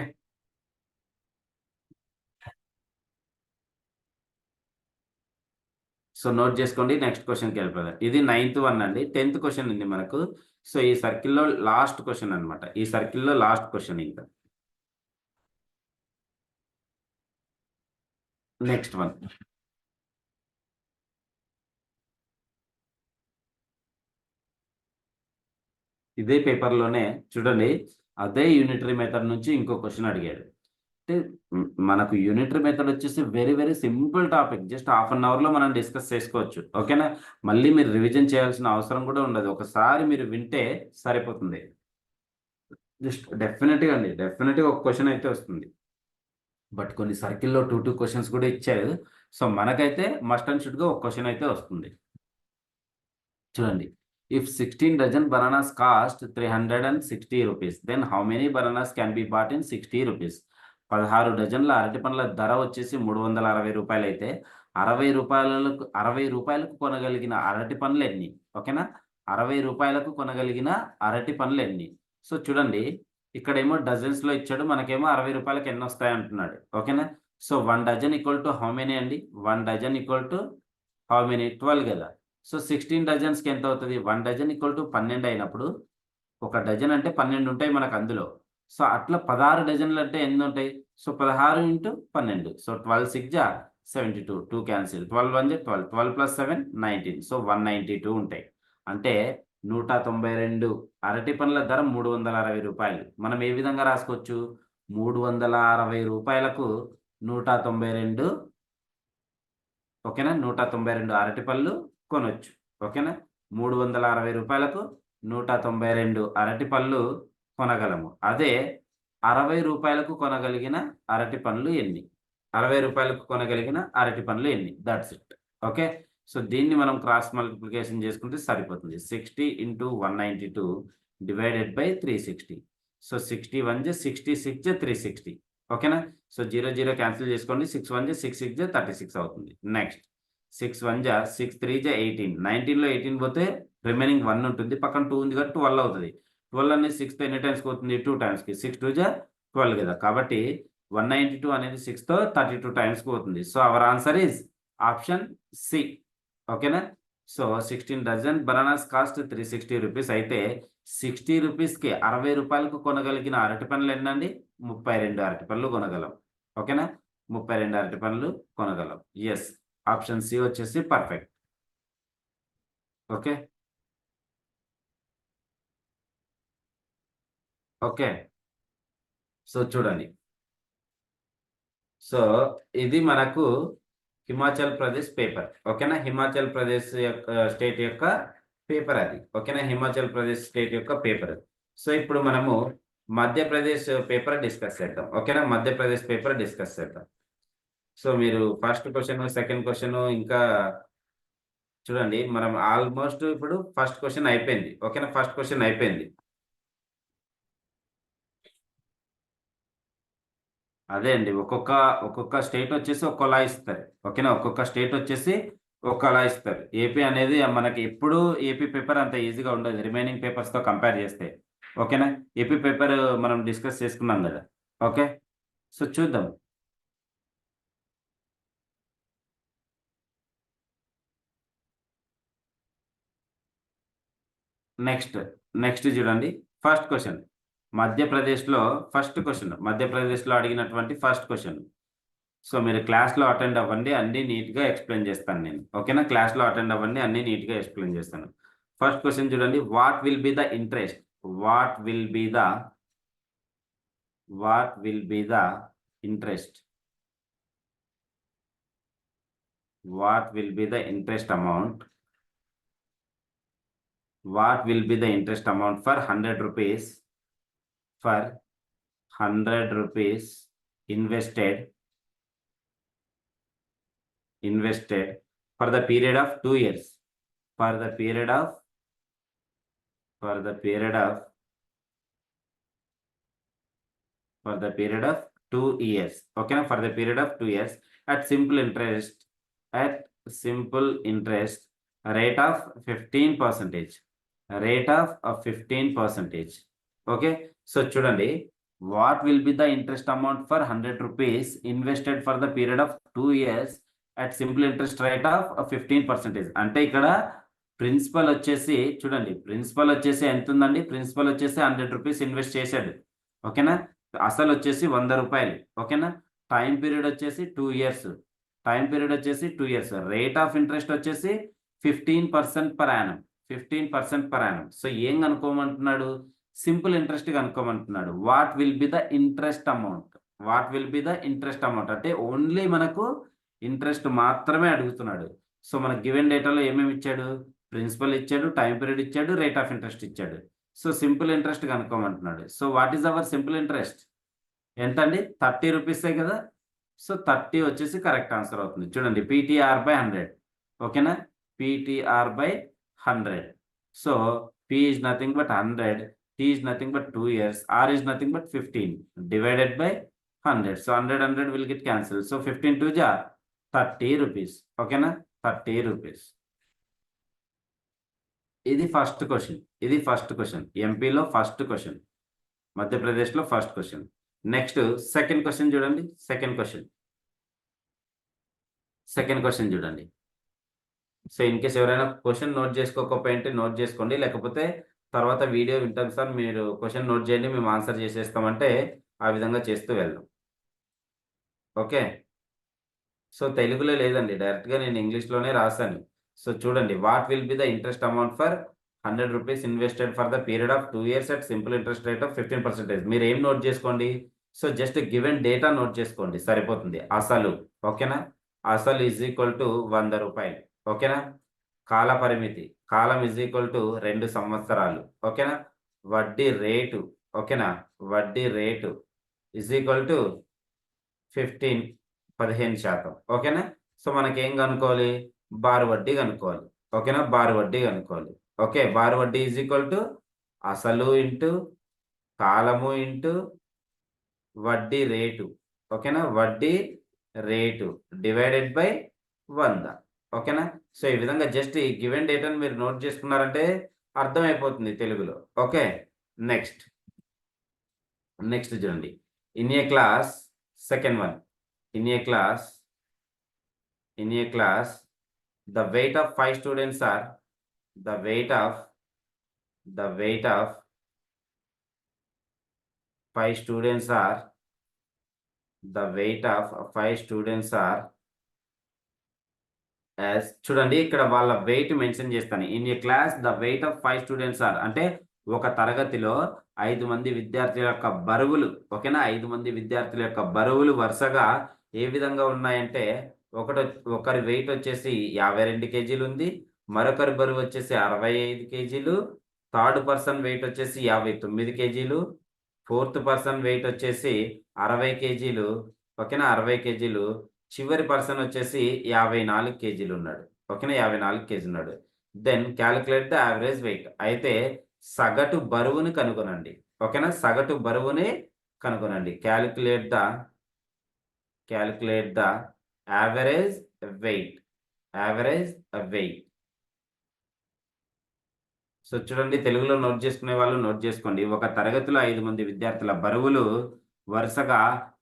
So, note చేసుకోండి. నెక్స్ట్ క్వెషన్‌కెళ్ళిపోదాం. ఇది 9థ్ వన్ అండి. 10థ్ క్వెషన్ ఉంది మనకు. సో, ఈ సర్కిల్‌లో లాస్ట్ క్వెషన్ అన్నమాట. ఈ సర్కిల్‌లో లాస్ట్ క్వెషన్ ఇంకా. Next one. ఇదే పేపర్‌లోనే చూడండి. అదే యూనిటరీ మెథడ్ నుంచి ఇంకో క్వెషన్ అడిగాడు. అంటే మనకు యూనిటరీ మెథడ్ వచ్చేసి very simple topic. Just half an అవర్‌లో మనం డిస్కస్ చేసుకోవచ్చు. ఓకేనా? మళ్ళీ మీరు రివిజన్ చేయాల్సిన అవసరం కూడా ఉండదు. ఒకసారి మీరు వింటే సరిపోతుంది. జస్ట్ డెఫినిట్‌గా అండి. డెఫినిట్‌గా ఒక క్వెషన్ అయితే వస్తుంది. బట్ కొన్ని సర్కిల్‌లో 2 క్వెషన్స్ కూడా ఇచ్చారు. సో, మనకైతే మస్ట్ అండ్ షుడ్‌గా ఒక క్వెషన్ అయితే వస్తుంది. చూడండి. If 16 dozen bananas cost 360 rupees, then how many bananas can be bought in 60 rupees? 16 డజన్ల అరటి పండ్ల ధర వచ్చేసి రూ. 360 అయితే రూ. 60కు కొనగలిగిన అరటి పండ్లెన్ని? ఓకేనా? రూ. 60కు కొనగలిగిన అరటి పండ్లెన్ని? సో, చూడండి ఇక్కడేమో డజన్స్‌లో ఇచ్చాడు. మనకేమో రూ. 60కి ఎన్నొస్తాయి అంటున్నాడు. ఓకేనా? So, 1 dozen equal to how many అండి? 1 dozen equal to how many? 12 గదా! సో, 16 డజన్స్‌కి ఎంతవుతది? 1 డజన్ ఈక్వల్ టు 12 అయినప్పుడు, ఒక డజన్ అంటే 12 ఉంటాయి మనకందులో. సో, అట్లా 16 డజన్‌లంటే ఎన్నుంటాయి? So, 16 into 12. సో, 12 6 జా 72, 2 క్యాన్సిల్. 12 1 జా 12, 12 + 7 19. సో, 192 ఉంటాయి. అంటే 192 అరటి పండ్ల ధర రూ. 360. మనం ఏ విధంగా రాసుకోవచ్చు? రూ. 360కు 192 ఓకేనా? 192 అరటిపళ్ళు కొనొచ్చు. ఓకేనా? రూ. 360కు 192 అరటిపళ్ళు కొనగలము. అదే రూ. 60కు కొనగలిగిన అరటి పండ్లు ఎన్ని? 60 రూపాయలకు కొనగలిగిన అరటి పండ్లు ఎన్ని? That's it. ఓకే. సో దీన్ని మనం క్రాస్ మల్టిప్లికేషన్ చేసుకుంటే సరిపోతుంది. 60 × 192 డివైడెడ్ బై 360. సో 61 జ 66 జ 360. ఓకేనా. సో 0 0 క్యాన్సిల్ చేసుకోండి. 6 1 జ 6 6 జ 36 అవుతుంది. నెక్స్ట్ 6 1 జ 6 3 జ 18. 19లో 18 పోతే రిమైనింగ్ 1 ఉంటుంది. పక్కన 2 ఉంది కాబట్టి 12 అవుతుంది. 12 అనేది 6తో ఎన్ని టైమ్స్కి అవుతుంది? 2 టైమ్స్కి. 6 2 జ 12 కదా. కాబట్టి 192 అనేది 6తో 32 టైమ్స్కి అవుతుంది. So our answer is option C. ఓకేనా. So 16 dozen bananas cost 360 rupees అయితే 60 రూపీస్కి 60 రూపాయలకు కొనగలిగిన అరటి పండ్లు ఎన్నండి? 32 అరటి పండ్లు కొనగలం. ఓకేనా. 32 అరటి పండ్లు కొనగలం. ఎస్, ఆప్షన్ సి వచ్చేసి పర్ఫెక్ట్. ఓకే. ఓకే. సో చూడండి. సో ఇది మనకు హిమాచల్ ప్రదేశ్ పేపర్. ఓకేనా. హిమాచల్ ప్రదేశ్ స్టేట్ యొక్క పేపర్ అది. ఓకేనా. హిమాచల్ ప్రదేశ్ స్టేట్ యొక్క పేపర్. సో ఇప్పుడు మనము మధ్యప్రదేశ్ పేపర్ డిస్కస్ చేద్దాం. ఓకేనా. మధ్యప్రదేశ్ పేపర్ డిస్కస్ చేద్దాం. సో మీరు ఫస్ట్ క్వశ్చన్, సెకండ్ క్వశ్చన్ ఇంకా చూడండి. మనం ఆల్మోస్ట్ ఇప్పుడు ఫస్ట్ క్వశ్చన్ అయిపోయింది. ఓకేనా. ఫస్ట్ క్వశ్చన్ అయిపోయింది. అదే అండి. ఒక్కొక్క స్టేట్ వచ్చేసి ఒక్కోలా ఇస్తారు. ఓకేనా. ఒక్కొక్క స్టేట్ వచ్చేసి ఒక్కలా ఇస్తారు. ఏపీ అనేది మనకి ఎప్పుడు ఏపీ పేపర్ అంత ఈజీగా ఉండదు రిమైనింగ్ పేపర్స్‌తో కంపేర్ చేస్తే. ఓకేనా. ఏపీ పేపర్ మనం డిస్కస్ చేసుకున్నాం కదా. ఓకే. సో చూద్దాం. నెక్స్ట్ చూడండి. ఫస్ట్ క్వశ్చన్ మధ్యప్రదేశ్‌లో మధ్యప్రదేశ్‌లో అడిగినటువంటి ఫస్ట్ క్వశ్చన్. సో మీరు క్లాస్‌లో అటెండ్ అవ్వండి. అన్నీ నీట్‌గా ఎక్స్‌ప్లెయిన్ చేస్తాను నేను. ఓకేనా. క్లాస్‌లో అటెండ్ అవ్వండి. అన్నీ నీట్‌గా ఎక్స్‌ప్లెయిన్ చేస్తాను. ఫస్ట్ క్వశ్చన్ చూడండి. What will be the interest? What will be the interest? What will be the interest amount? What will be the interest amount for 100 rupees? For 100 rupees invested for the period of 2 years. For the period of 2 years. Okay, for the period of 2 years at simple interest rate of 15%. Rate of 15%. Okay. So చూడండి. What will be the interest amount for 100 rupees invested for the period of 2 years at simple interest rate of 15%? అంటే ఇక్కడ principal వచ్చేసి చూడండి. Principal వచ్చేసి ఎంత ఉందండి? Principal వచ్చేసి 100 rupees invest చేశాడు. ఓకేనా. అసలు వచ్చేసి 100 రూపాయలు. ఓకేనా. టైం పీరియడ్ వచ్చేసి 2 ఇయర్స్. రేట్ ఆఫ్ ఇంట్రెస్ట్ వచ్చేసి 15% per annum. 15% per annum. So ఏం కనుక్కోమంటున్నాడు? సింపుల్ ఇంట్రెస్ట్ కనుక్కోమంటున్నాడు. What will be the interest amount? అంటే ఓన్లీ మనకు ఇంట్రెస్ట్ మాత్రమే అడుగుతున్నాడు. సో మనకు గివెన్ డేటాలో ఏమేమి ఇచ్చాడు? ప్రిన్సిపల్ ఇచ్చాడు, టైం పీరియడ్ ఇచ్చాడు, రేట్ ఆఫ్ ఇంట్రెస్ట్ ఇచ్చాడు. సో సింపుల్ ఇంట్రెస్ట్ కనుక్కోమంటున్నాడు. So what is our simple interest? ఎంత అండి? 30 రూపీసే కదా. సో 30 వచ్చేసి కరెక్ట్ ఆన్సర్ అవుతుంది. చూడండి. PTR by 100. ఓకేనా. PTR by 100. So P is nothing but 100, T is nothing but 2 years, R is nothing but 15 divided by 100. So 100 will get cancel. So 15 2 జా 30 rupees. ఓకేనా. 30 రూపీస్. ఇది ఫస్ట్ క్వశ్చన్. ఎంపీలో first question. మధ్యప్రదేశ్లో first question. Next second question చూడండి. Second question చూడండి. So in case ఎవరైనా question note చేసుకోకపోయింటే note చేసుకోండి. లేకపోతే తర్వాత వీడియో వింటాం సార్, మీరు క్వశ్చన్ నోట్ చేయండి, మేము ఆన్సర్ చేసేస్తామంటే ఆ విధంగా చేస్తూ వెళ్దాం. ఓకే. సో తెలుగులో లేదండి, డైరెక్ట్గా నేను ఇంగ్లీష్లోనే రాశాను. సో చూడండి. What will be the interest amount for 100 rupees invested for the period of 2 years at simple interest rate of 15%. మీరు ఏం నోట్ చేసుకోండి? So just given data note చేసుకోండి, సరిపోతుంది. అసలు. ఓకేనా. అసలు ఈజ్ ఈక్వల్ టు 100 రూపాయలు. ఓకేనా. కాల పరిమితి, కాలం ఈజ్ ఈక్వల్ టు 2 సంవత్సరాలు. ఓకేనా. వడ్డీ రేటు. ఓకేనా. వడ్డీ రేటు ఈజ్ ఈక్వల్ టు 15%. 15%. ఓకేనా? సో మనకేం కనుక్కోవాలి? బారు వడ్డీ కనుక్కోవాలి. ఓకేనా? బారు వడ్డీ కనుక్కోవాలి. ఓకే. బారు వడ్డీ ఈజ్ ఈక్వల్ టు అసలు ఇంటూ కాలము ఇంటూ వడ్డీ రేటు. ఓకేనా? వడ్డీ రేటు డివైడెడ్ బై 100. ఓకేనా? సో ఈ విధంగా జస్ట్ ఈ గివెన్ డేటాను మీరు నోట్ చేసుకున్నారంటే అర్థమైపోతుంది తెలుగులో. ఓకే. నెక్స్ట్ చూడండి. In a class second one. In a class the weight of 5 students are the weight of 5 students are as చూడండి ఇక్కడ వాళ్ళ వెయిట్ మెన్షన్ చేస్తాను. In a class the weight of 5 students are అంటే ఒక తరగతిలో 5 మంది విద్యార్థుల యొక్క బరువులు. ఓకేనా? 5 మంది విద్యార్థుల యొక్క బరువులు వరుసగా ఏ విధంగా ఉన్నాయంటే ఒకరి వెయిట్ వచ్చేసి 52 కేజీలు ఉంది. మరొకరి బరువు వచ్చేసి 65 కేజీలు. థర్డ్ పర్సన్ వెయిట్ వచ్చేసి 59 కేజీలు. ఫోర్త్ పర్సన్ వెయిట్ వచ్చేసి 60 కేజీలు. ఓకేనా? 60 కేజీలు. చివరి పర్సన్ వచ్చేసి 54 కేజీలు ఉన్నాడు. ఓకేనా? 54 కేజీ ఉన్నాడు. Then calculate the average weight. అయితే సగటు బరువుని కనుగొనండి. ఓకేనా? సగటు బరువుని కనుగొనండి. Calculate the average weight. So చూడండి తెలుగులో నోట్ చేసుకునే వాళ్ళు నోట్ చేసుకోండి. ఒక తరగతిలో 5 మంది విద్యార్థుల బరువులు వరుసగా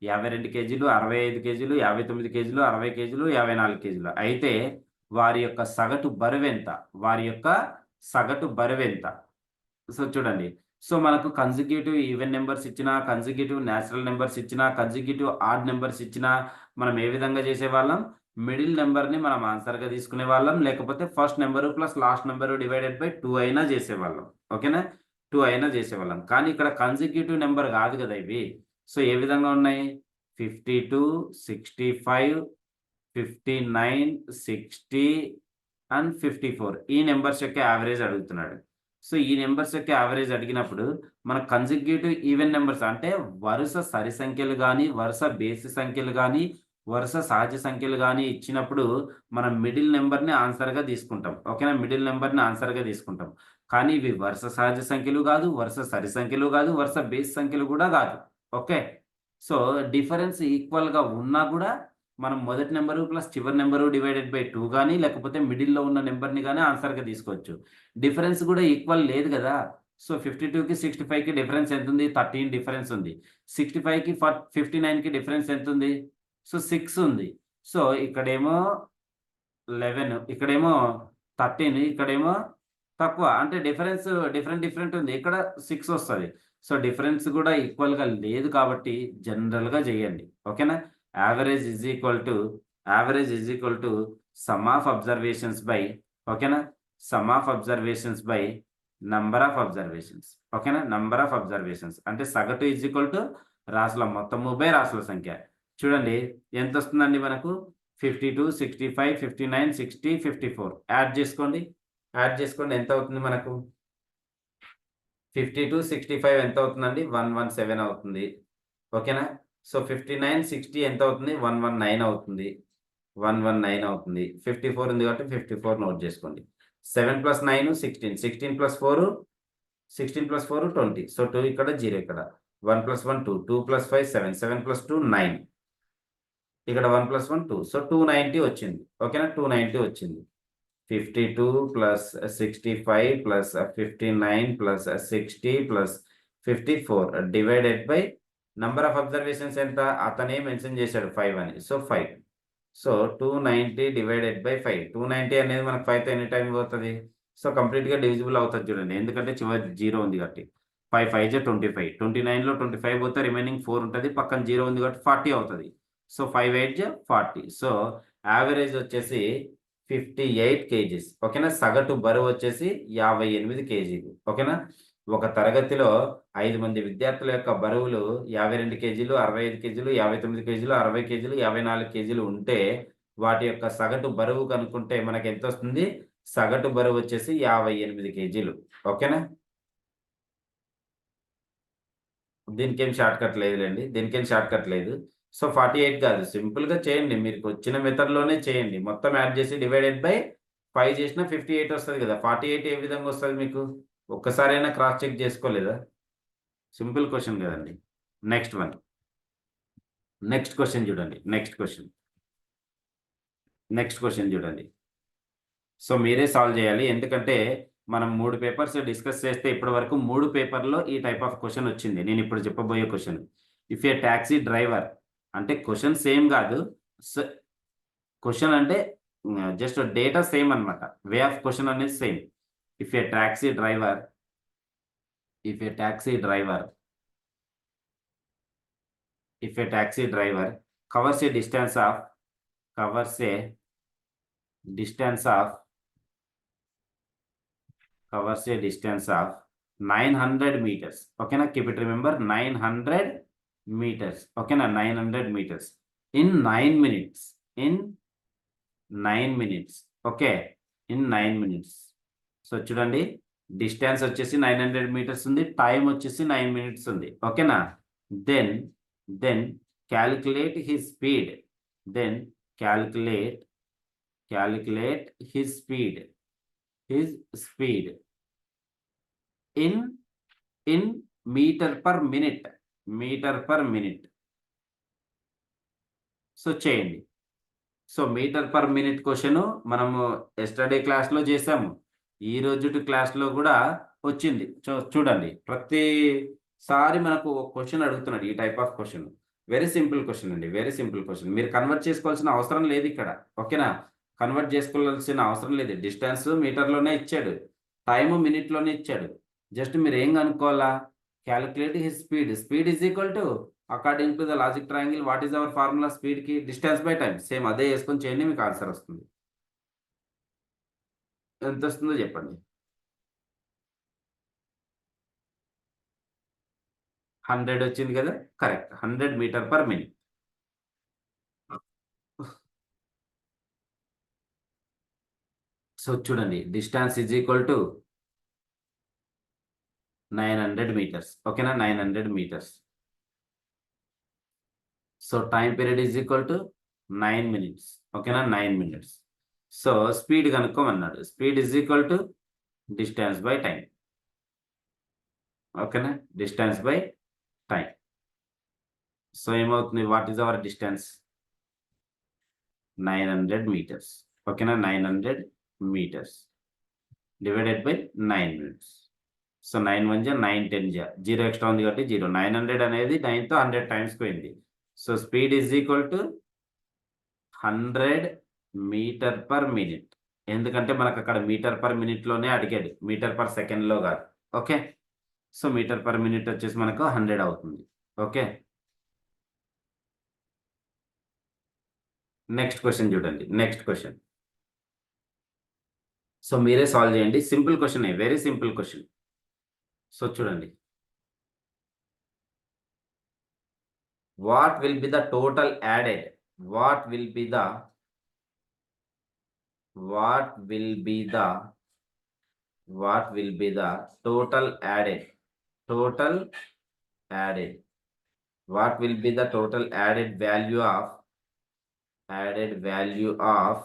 52 కేజీలు, 65 కేజీలు, 59 కేజీలు, 60 కేజీలు, 54 కేజీలు. అయితే వారి యొక్క సగటు బరువెంత? సో చూడండి. సో మనకు కన్సిక్యూటివ్ ఈవెన్ నెంబర్స్ ఇచ్చినా, కన్సిక్యూటివ్ న్యాచురల్ నెంబర్స్ ఇచ్చినా, కన్సిక్యూటివ్ ఆడ్ నెంబర్స్ ఇచ్చినా మనం ఏ విధంగా చేసేవాళ్ళం? మిడిల్ నెంబర్ని మనం ఆన్సర్గా తీసుకునే వాళ్ళం. లేకపోతే first number plus last number divided by 2 అయినా చేసేవాళ్ళం. ఓకేనా? 2 అయినా చేసేవాళ్ళం. కానీ ఇక్కడ కన్సిక్యూటివ్ నెంబర్ కాదు కదా ఇవి. సో ఏ విధంగా ఉన్నాయి? 52, 65, 59, 60 అండ్ 54 ఈ నెంబర్స్ యొక్క యావరేజ్ అడుగుతున్నాడు. సో ఈ నెంబర్స్ యొక్క యావరేజ్ అడిగినప్పుడు మన కన్సిక్యూటివ్ ఈవెన్ నెంబర్స్ అంటే వరుస సరి సంఖ్యలు కానీ, వరుస బేసి సంఖ్యలు కానీ, వరుస సహజ సంఖ్యలు కానీ ఇచ్చినప్పుడు మనం మిడిల్ నెంబర్ని ఆన్సర్గా తీసుకుంటాం. ఓకేనా? మిడిల్ నెంబర్ని ఆన్సర్గా తీసుకుంటాం. కానీ ఇవి వరుస సహజ సంఖ్యలు కాదు, వరుస సరి సంఖ్యలు కాదు, వరుస బేస్ సంఖ్యలు కూడా కాదు. ఓకే. సో డిఫరెన్స్ ఈక్వల్గా ఉన్నా కూడా మనం మొదటి నెంబరు ప్లస్ చివరి నెంబరు డివైడెడ్ బై 2 కానీ, లేకపోతే మిడిల్లో ఉన్న నెంబర్ని కానీ ఆన్సర్గా తీసుకోవచ్చు. డిఫరెన్స్ కూడా ఈక్వల్ లేదు కదా. సో 52కి 65కి డిఫరెన్స్ ఎంత ఉంది? 13 డిఫరెన్స్ ఉంది. 65కి 59కి డిఫరెన్స్ ఎంత ఉంది? సో 6 ఉంది. సో ఇక్కడేమో 11, ఇక్కడేమో 13, ఇక్కడేమో తక్కువ. అంటే డిఫరెన్స్ డిఫరెంట్ ఉంది. ఇక్కడ 6 వస్తుంది. సో డిఫరెన్స్ కూడా ఈక్వల్గా లేదు కాబట్టి జనరల్గా చేయండి. ఓకేనా? Average is equal to sum of observations by, ఓకేనా, sum of observations by number of observations. ఓకేనా? నంబర్ ఆఫ్ అబ్జర్వేషన్స్ అంటే సగటు ఈజ్ ఈక్వల్ టు రాసుల మొత్తము బై రాసుల సంఖ్య. చూడండి ఎంత వస్తుందండి మనకు? 52, 65, 59, 60, 54 యాడ్ చేసుకోండి. ఎంత అవుతుంది మనకు? 52, 65 ఎంత అవుతుందండి? 117 అవుతుంది. ఓకేనా? సో 59, 60 ఎంత అవుతుంది? 119 అవుతుంది. 54 ఉంది కాబట్టి 54 నోట్ చేసుకోండి. 7 + 9 16, 16 + 4 20. సో 2 ఇక్కడ, 0 ఇక్కడ. 1 + 1 2, 2 + 5 7, 7 + 2 9. ఇక్కడ 1 + 1 2. సో 290 వచ్చింది. ఓకేనా? 290 వచ్చింది. 52 + 65 + 59 + 60 + 54 divided by number of observations ఎంత? అతనే మెన్షన్ చేశాడు 5 అని. సో 5. So 290 divided by 5. 290 అనేది మనకు 5తో ఎన్ని టైం పోతుంది? సో కంప్లీట్గా డివిజిబుల్ అవుతుంది చూడండి. ఎందుకంటే చివరి 0 ఉంది కాబట్టి. 5 5 25. 29లో 25 పోతే రిమైనింగ్ 4 ఉంటుంది. పక్కన 0 ఉంది కాబట్టి 40 అవుతుంది. సో 5 8 40. సో యావరేజ్ వచ్చేసి 58 కేజీస్. ఓకేనా? సగటు బరువు వచ్చేసి 58 కేజీలు. ఓకేనా? ఒక తరగతిలో 5 మంది విద్యార్థుల యొక్క బరువులు 52 కేజీలు, 65 కేజీలు, 59 కేజీలు, 60 కేజీలు, 54 కేజీలు ఉంటే వాటి యొక్క సగటు బరువు కనుక్కుంటే మనకి ఎంత వస్తుంది? సగటు బరువు వచ్చేసి 58 కేజీలు. ఓకేనా? దీనికేం షార్ట్ కట్ లేదులేండి. సో 48 కాదు, సింపుల్గా చేయండి, మీకు వచ్చిన మెథడ్లోనే చేయండి. మొత్తం యాడ్ చేసి డివైడెడ్ బై 5 చేసిన 58 వస్తుంది కదా. 48 ఏ విధంగా వస్తుంది మీకు? ఒక్కసారైనా క్రాస్ చెక్ చేసుకోలేదా? సింపుల్ క్వశ్చన్ కదండి. నెక్స్ట్ వన్, నెక్స్ట్ క్వశ్చన్ చూడండి. నెక్స్ట్ క్వశ్చన్ చూడండి. సో మీరే సాల్వ్ చేయాలి, ఎందుకంటే మనం 3 పేపర్స్ డిస్కస్ చేస్తే ఇప్పటి వరకు 3 పేపర్లో ఈ టైప్ ఆఫ్ క్వశ్చన్ వచ్చింది. నేను ఇప్పుడు చెప్పబోయే question, if A taxi driver, అంటే క్వశ్చన్ సేమ్ కాదు, క్వశ్చన్ అంటే జస్ట్ డేటా సేమ్ అన్నమాట, వే ఆఫ్ క్వశ్చన్ అనేది same. If A taxi driver covers a distance of 900 meters. Okay na, keep it remember, 900 meters. Okay na, 900 meters in 9 minutes. Okay, in 9 minutes. So చూడండి, distance వచ్చేసి 900 metres ఉంది, time వచ్చేసి 9 minutes ఉంది. ఓకేనా? Then calculate his speed. Calculate his speed in metre per minute. So చేయండి. So metre per minute question మనము yesterday క్లాస్లో చేసాము, ఈ రోజు క్లాస్లో కూడా వచ్చింది. చూడండి, ప్రతిసారి మనకు క్వశ్చన్ అడుగుతున్నాడు ఈ type of question. Very simple question అండి, వెరీ సింపుల్ క్వశ్చన్. మీరు కన్వర్ట్ చేసుకోవాల్సిన అవసరం లేదు ఇక్కడ. ఓకేనా? కన్వర్ట్ చేసుకోవాల్సిన అవసరం లేదు. డిస్టెన్స్ మీటర్లోనే ఇచ్చాడు, టైము మినిట్లోనే ఇచ్చాడు. జస్ట్ మీరు ఏం కనుక్కోవాలా? Calculate his speed is equal to, according to the logic triangle, what is our formula? స్పీడ్కి డిస్టెన్స్ బై టైం. సేమ్ అదే వేసుకొని చేయండి, మీకు ఆన్సర్ వస్తుంది. ఎంత వస్తుందో చెప్పండి. 100 వచ్చింది కదా, correct. 100 metre per minute. So చూడండి, distance is equal to 900 metres. ఓకేనా? 900 metres. So time period is equal to 9 minutes. ఓకేనా? 9 మినిట్స్. సో స్పీడ్ కనుక్కోమన్నాడు. Speed is equal to distance by time. ఓకేనా? Distance by time. సో ఏమవుతుంది? What is our distance? 900 metres. ఓకేనా? 900 metres divided by 9 minutes. So 9 1 జా 9 10 జా, 0 extra ఉంది కాబట్టి 0. 900 అనేది 9తో 100 టైమ్స్ పోయింది. So speed is equal to 100 metre per minute. ఎందుకంటే మనకు అక్కడ మీటర్ పర్ మినిట్లోనే అడిగాడు, మీటర్ పర్ సెకండ్లో కాదు. Okay, so metre per minute వచ్చేసి మనకు 100 అవుతుంది. ఓకే, నెక్స్ట్ క్వశ్చన్ చూడండి. నెక్స్ట్ క్వశ్చన్, సో మీరే సాల్వ్ చేయండి. Simple question, very simple question. So చూడండి, what will be the total added? What will be the total added? What will be the total added value of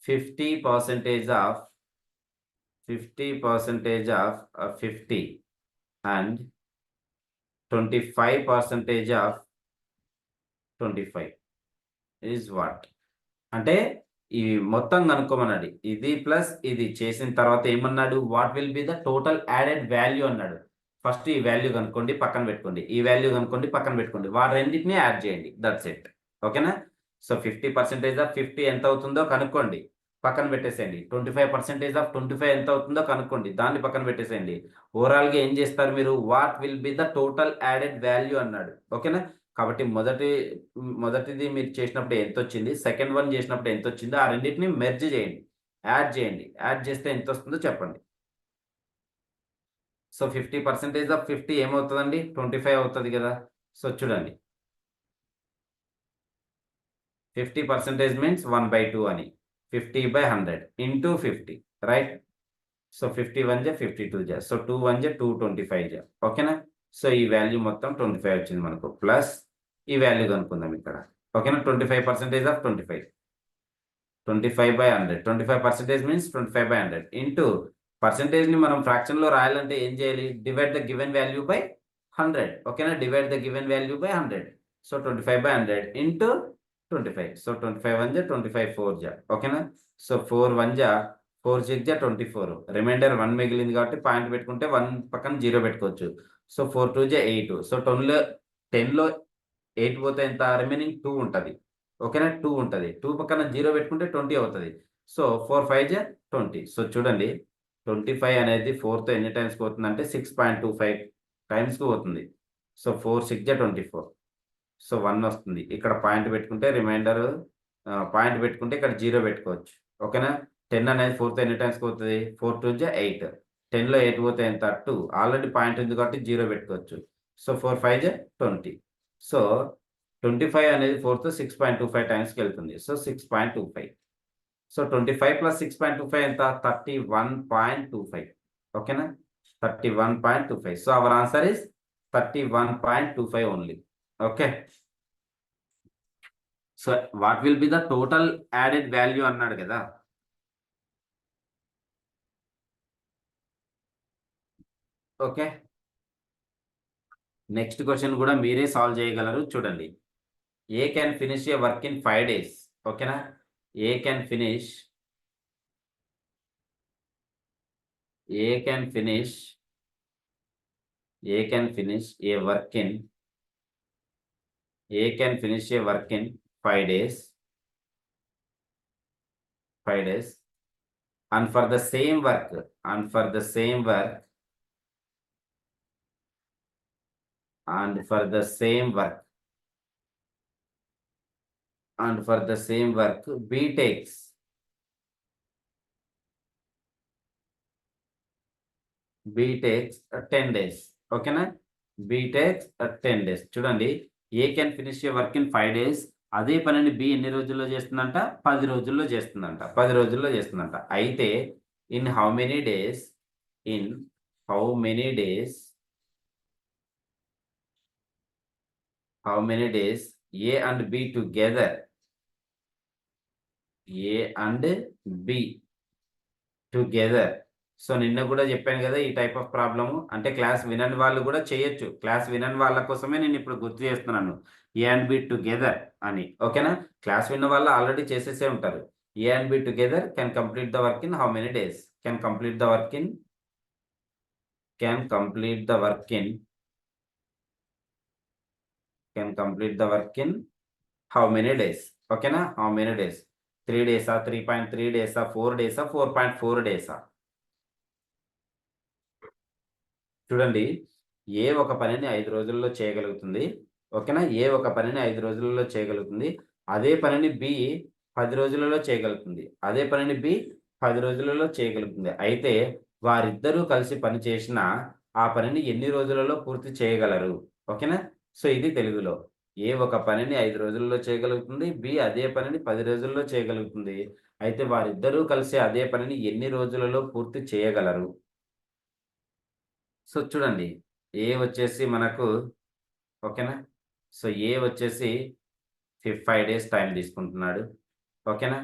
50% of 50 and 25% of 25 is what? అంటే ఈ మొత్తం కనుక్కోమన్నాడు. ఇది plus ఇది చేసిన తర్వాత ఏమన్నాడు? What will be the total added value అన్నాడు. First ఈ వాల్యూ కనుక్కోండి, పక్కన పెట్టుకోండి. ఈ వాల్యూ కనుక్కోండి, పక్కన పెట్టుకోండి. వాటి రెండింటిని యాడ్ చేయండి. That's it. ఓకేనా? సో 50% ఆఫ్ 50 ఎంత అవుతుందో కనుక్కోండి, పక్కన పెట్టేసేయండి. 25% ఆఫ్ 25 ఎంత అవుతుందో కనుక్కోండి, దాన్ని పక్కన పెట్టేసేయండి. ఓవరాల్గా ఏం చేస్తారు మీరు? What will be the total added value అన్నాడు. ఓకేనా? కాబట్టి మొదటిది మీరు చేసినప్పుడు ఎంత వచ్చింది, సెకండ్ వన్ చేసినప్పుడు ఎంత వచ్చిందో ఆ రెండింటిని మెర్జ్ చేయండి, యాడ్ చేయండి. యాడ్ చేస్తే ఎంత వస్తుందో చెప్పండి. సో 50% ఆఫ్ 50 ఏమవుతుందండి? 25 అవుతుంది కదా. సో చూడండి, 50% మీన్స్ 1/2 అని, 50/100 ఇంటూ 50, రైట్? సో 51 జా 52 జా, సో 2 1 జా 2 25 జా. ఓకేనా? సో ఈ వాల్యూ మొత్తం 25 వచ్చింది మనకు. ప్లస్ ఈ వాల్యూ కనుక్కుందాం ఇక్కడ. ఓకేనా, 25% ఆఫ్ 25, 25/100, 25% మీన్స్ 25/100 ఇంటూ పర్సెంటేజ్ని మనం ఫ్రాక్షన్లో రాయాలంటే ఏం చేయాలి, divide the given value by 100. ఓకేనా, divide the given value by 100. So 25/100 into 25. So 25 1 జా 25 4 జా. ఓకేనా, సో 4 1 జా 4 6 జా 24. రిమైండర్ 1 మిగిలింది కాబట్టి పాయింట్ పెట్టుకుంటే 1 పక్కన 0 పెట్టుకోవచ్చు. సో 4 2 జా 8. సో 10లో 8 పోతే ఎంత, రిమైనింగ్ 2 ఉంటుంది. ఓకేనా, 2 ఉంటుంది. 2 పక్కన 0 పెట్టుకుంటే 20 అవుతుంది. సో 4 5 జా 20. సో చూడండి 25 అనేది 4తో ఎన్ని టైమ్స్ పోతుంది అంటే 6.25 టైమ్స్కి పోతుంది. సో 4 6 జా 24. సో 1 వస్తుంది. ఇక్కడ పాయింట్ పెట్టుకుంటే రిమైండర్ పాయింట్ పెట్టుకుంటే ఇక్కడ 0 పెట్టుకోవచ్చు. ఓకేనా, 10 అనేది 4తో ఎన్ని టైమ్స్ పోతుంది, 4 2 జా 8. 10లో 8 పోతే ఎంత, 2. ఆల్రెడీ పాయింట్ ఉంది కాబట్టి 0 పెట్టుకోవచ్చు. సో 4 5 జా 20. సో 25 అనేది 4తో 6.25 టైమ్స్కి వెళ్తుంది. సో 6.25. సో 25 ప్లస్ 6.25 ఎంత, 31.25. ఓకేనా, 31.25. So our answer is 31.25 only. Okay, so what will be the total added value అన్నాడు కదా. ఓకే, నెక్స్ట్ క్వశ్చన్ కూడా మీరే సాల్వ్ చేయగలరు. చూడండి, A can finish a work in 5 days. ఓకేనా, A can finish a can finish a work in 5 days, and for the same work B takes 10 days. ఓకేనా, B takes 10 days. చూడండి, ఏ can finish a work in 5 days, అదే పనిని B ఎన్ని రోజుల్లో చేస్తుందంట, 10 రోజుల్లో చేస్తుందంట. అయితే in how many days A and B together. So నిన్న కూడా చెప్పాను కదా ఈ టైప్ ఆఫ్ ప్రాబ్లము, అంటే క్లాస్ వినని వాళ్ళు కూడా చేయొచ్చు. క్లాస్ వినని వాళ్ళ కోసమే నేను ఇప్పుడు గుర్తు చేస్తున్నాను, ఏ అండ్ బి టుగెదర్ అని. ఓకేనా, క్లాస్ విన్న వాళ్ళు ఆల్రెడీ చేసేసే ఉంటారు. A and B together can complete the work in how many days, can complete the work in how many days. ఓకేనా, how many days, 3 days, 3.3 days, 4 days, 4.4 days. చూడండి, ఏ ఒక పనిని 5 రోజుల్లో చేయగలుగుతుంది. ఓకేనా, ఏ ఒక పనిని 5 రోజులలో చేయగలుగుతుంది. అదే పనిని బి 10 రోజులలో చేయగలుగుతుంది. అయితే వారిద్దరూ కలిసి పని చేసిన ఆ పనిని ఎన్ని రోజులలో పూర్తి చేయగలరు. ఓకేనా, సో ఇది తెలుగులో. ఏ ఒక పనిని 5 రోజుల్లో చేయగలుగుతుంది, బి అదే పనిని 10 రోజుల్లో చేయగలుగుతుంది. అయితే వారిద్దరూ కలిసి అదే పనిని ఎన్ని రోజులలో పూర్తి చేయగలరు. సో చూడండి, ఏ వచ్చేసి మనకు, ఓకేనా, సో ఏ వచ్చేసి 5 days టైం తీసుకుంటున్నాడు. ఓకేనా,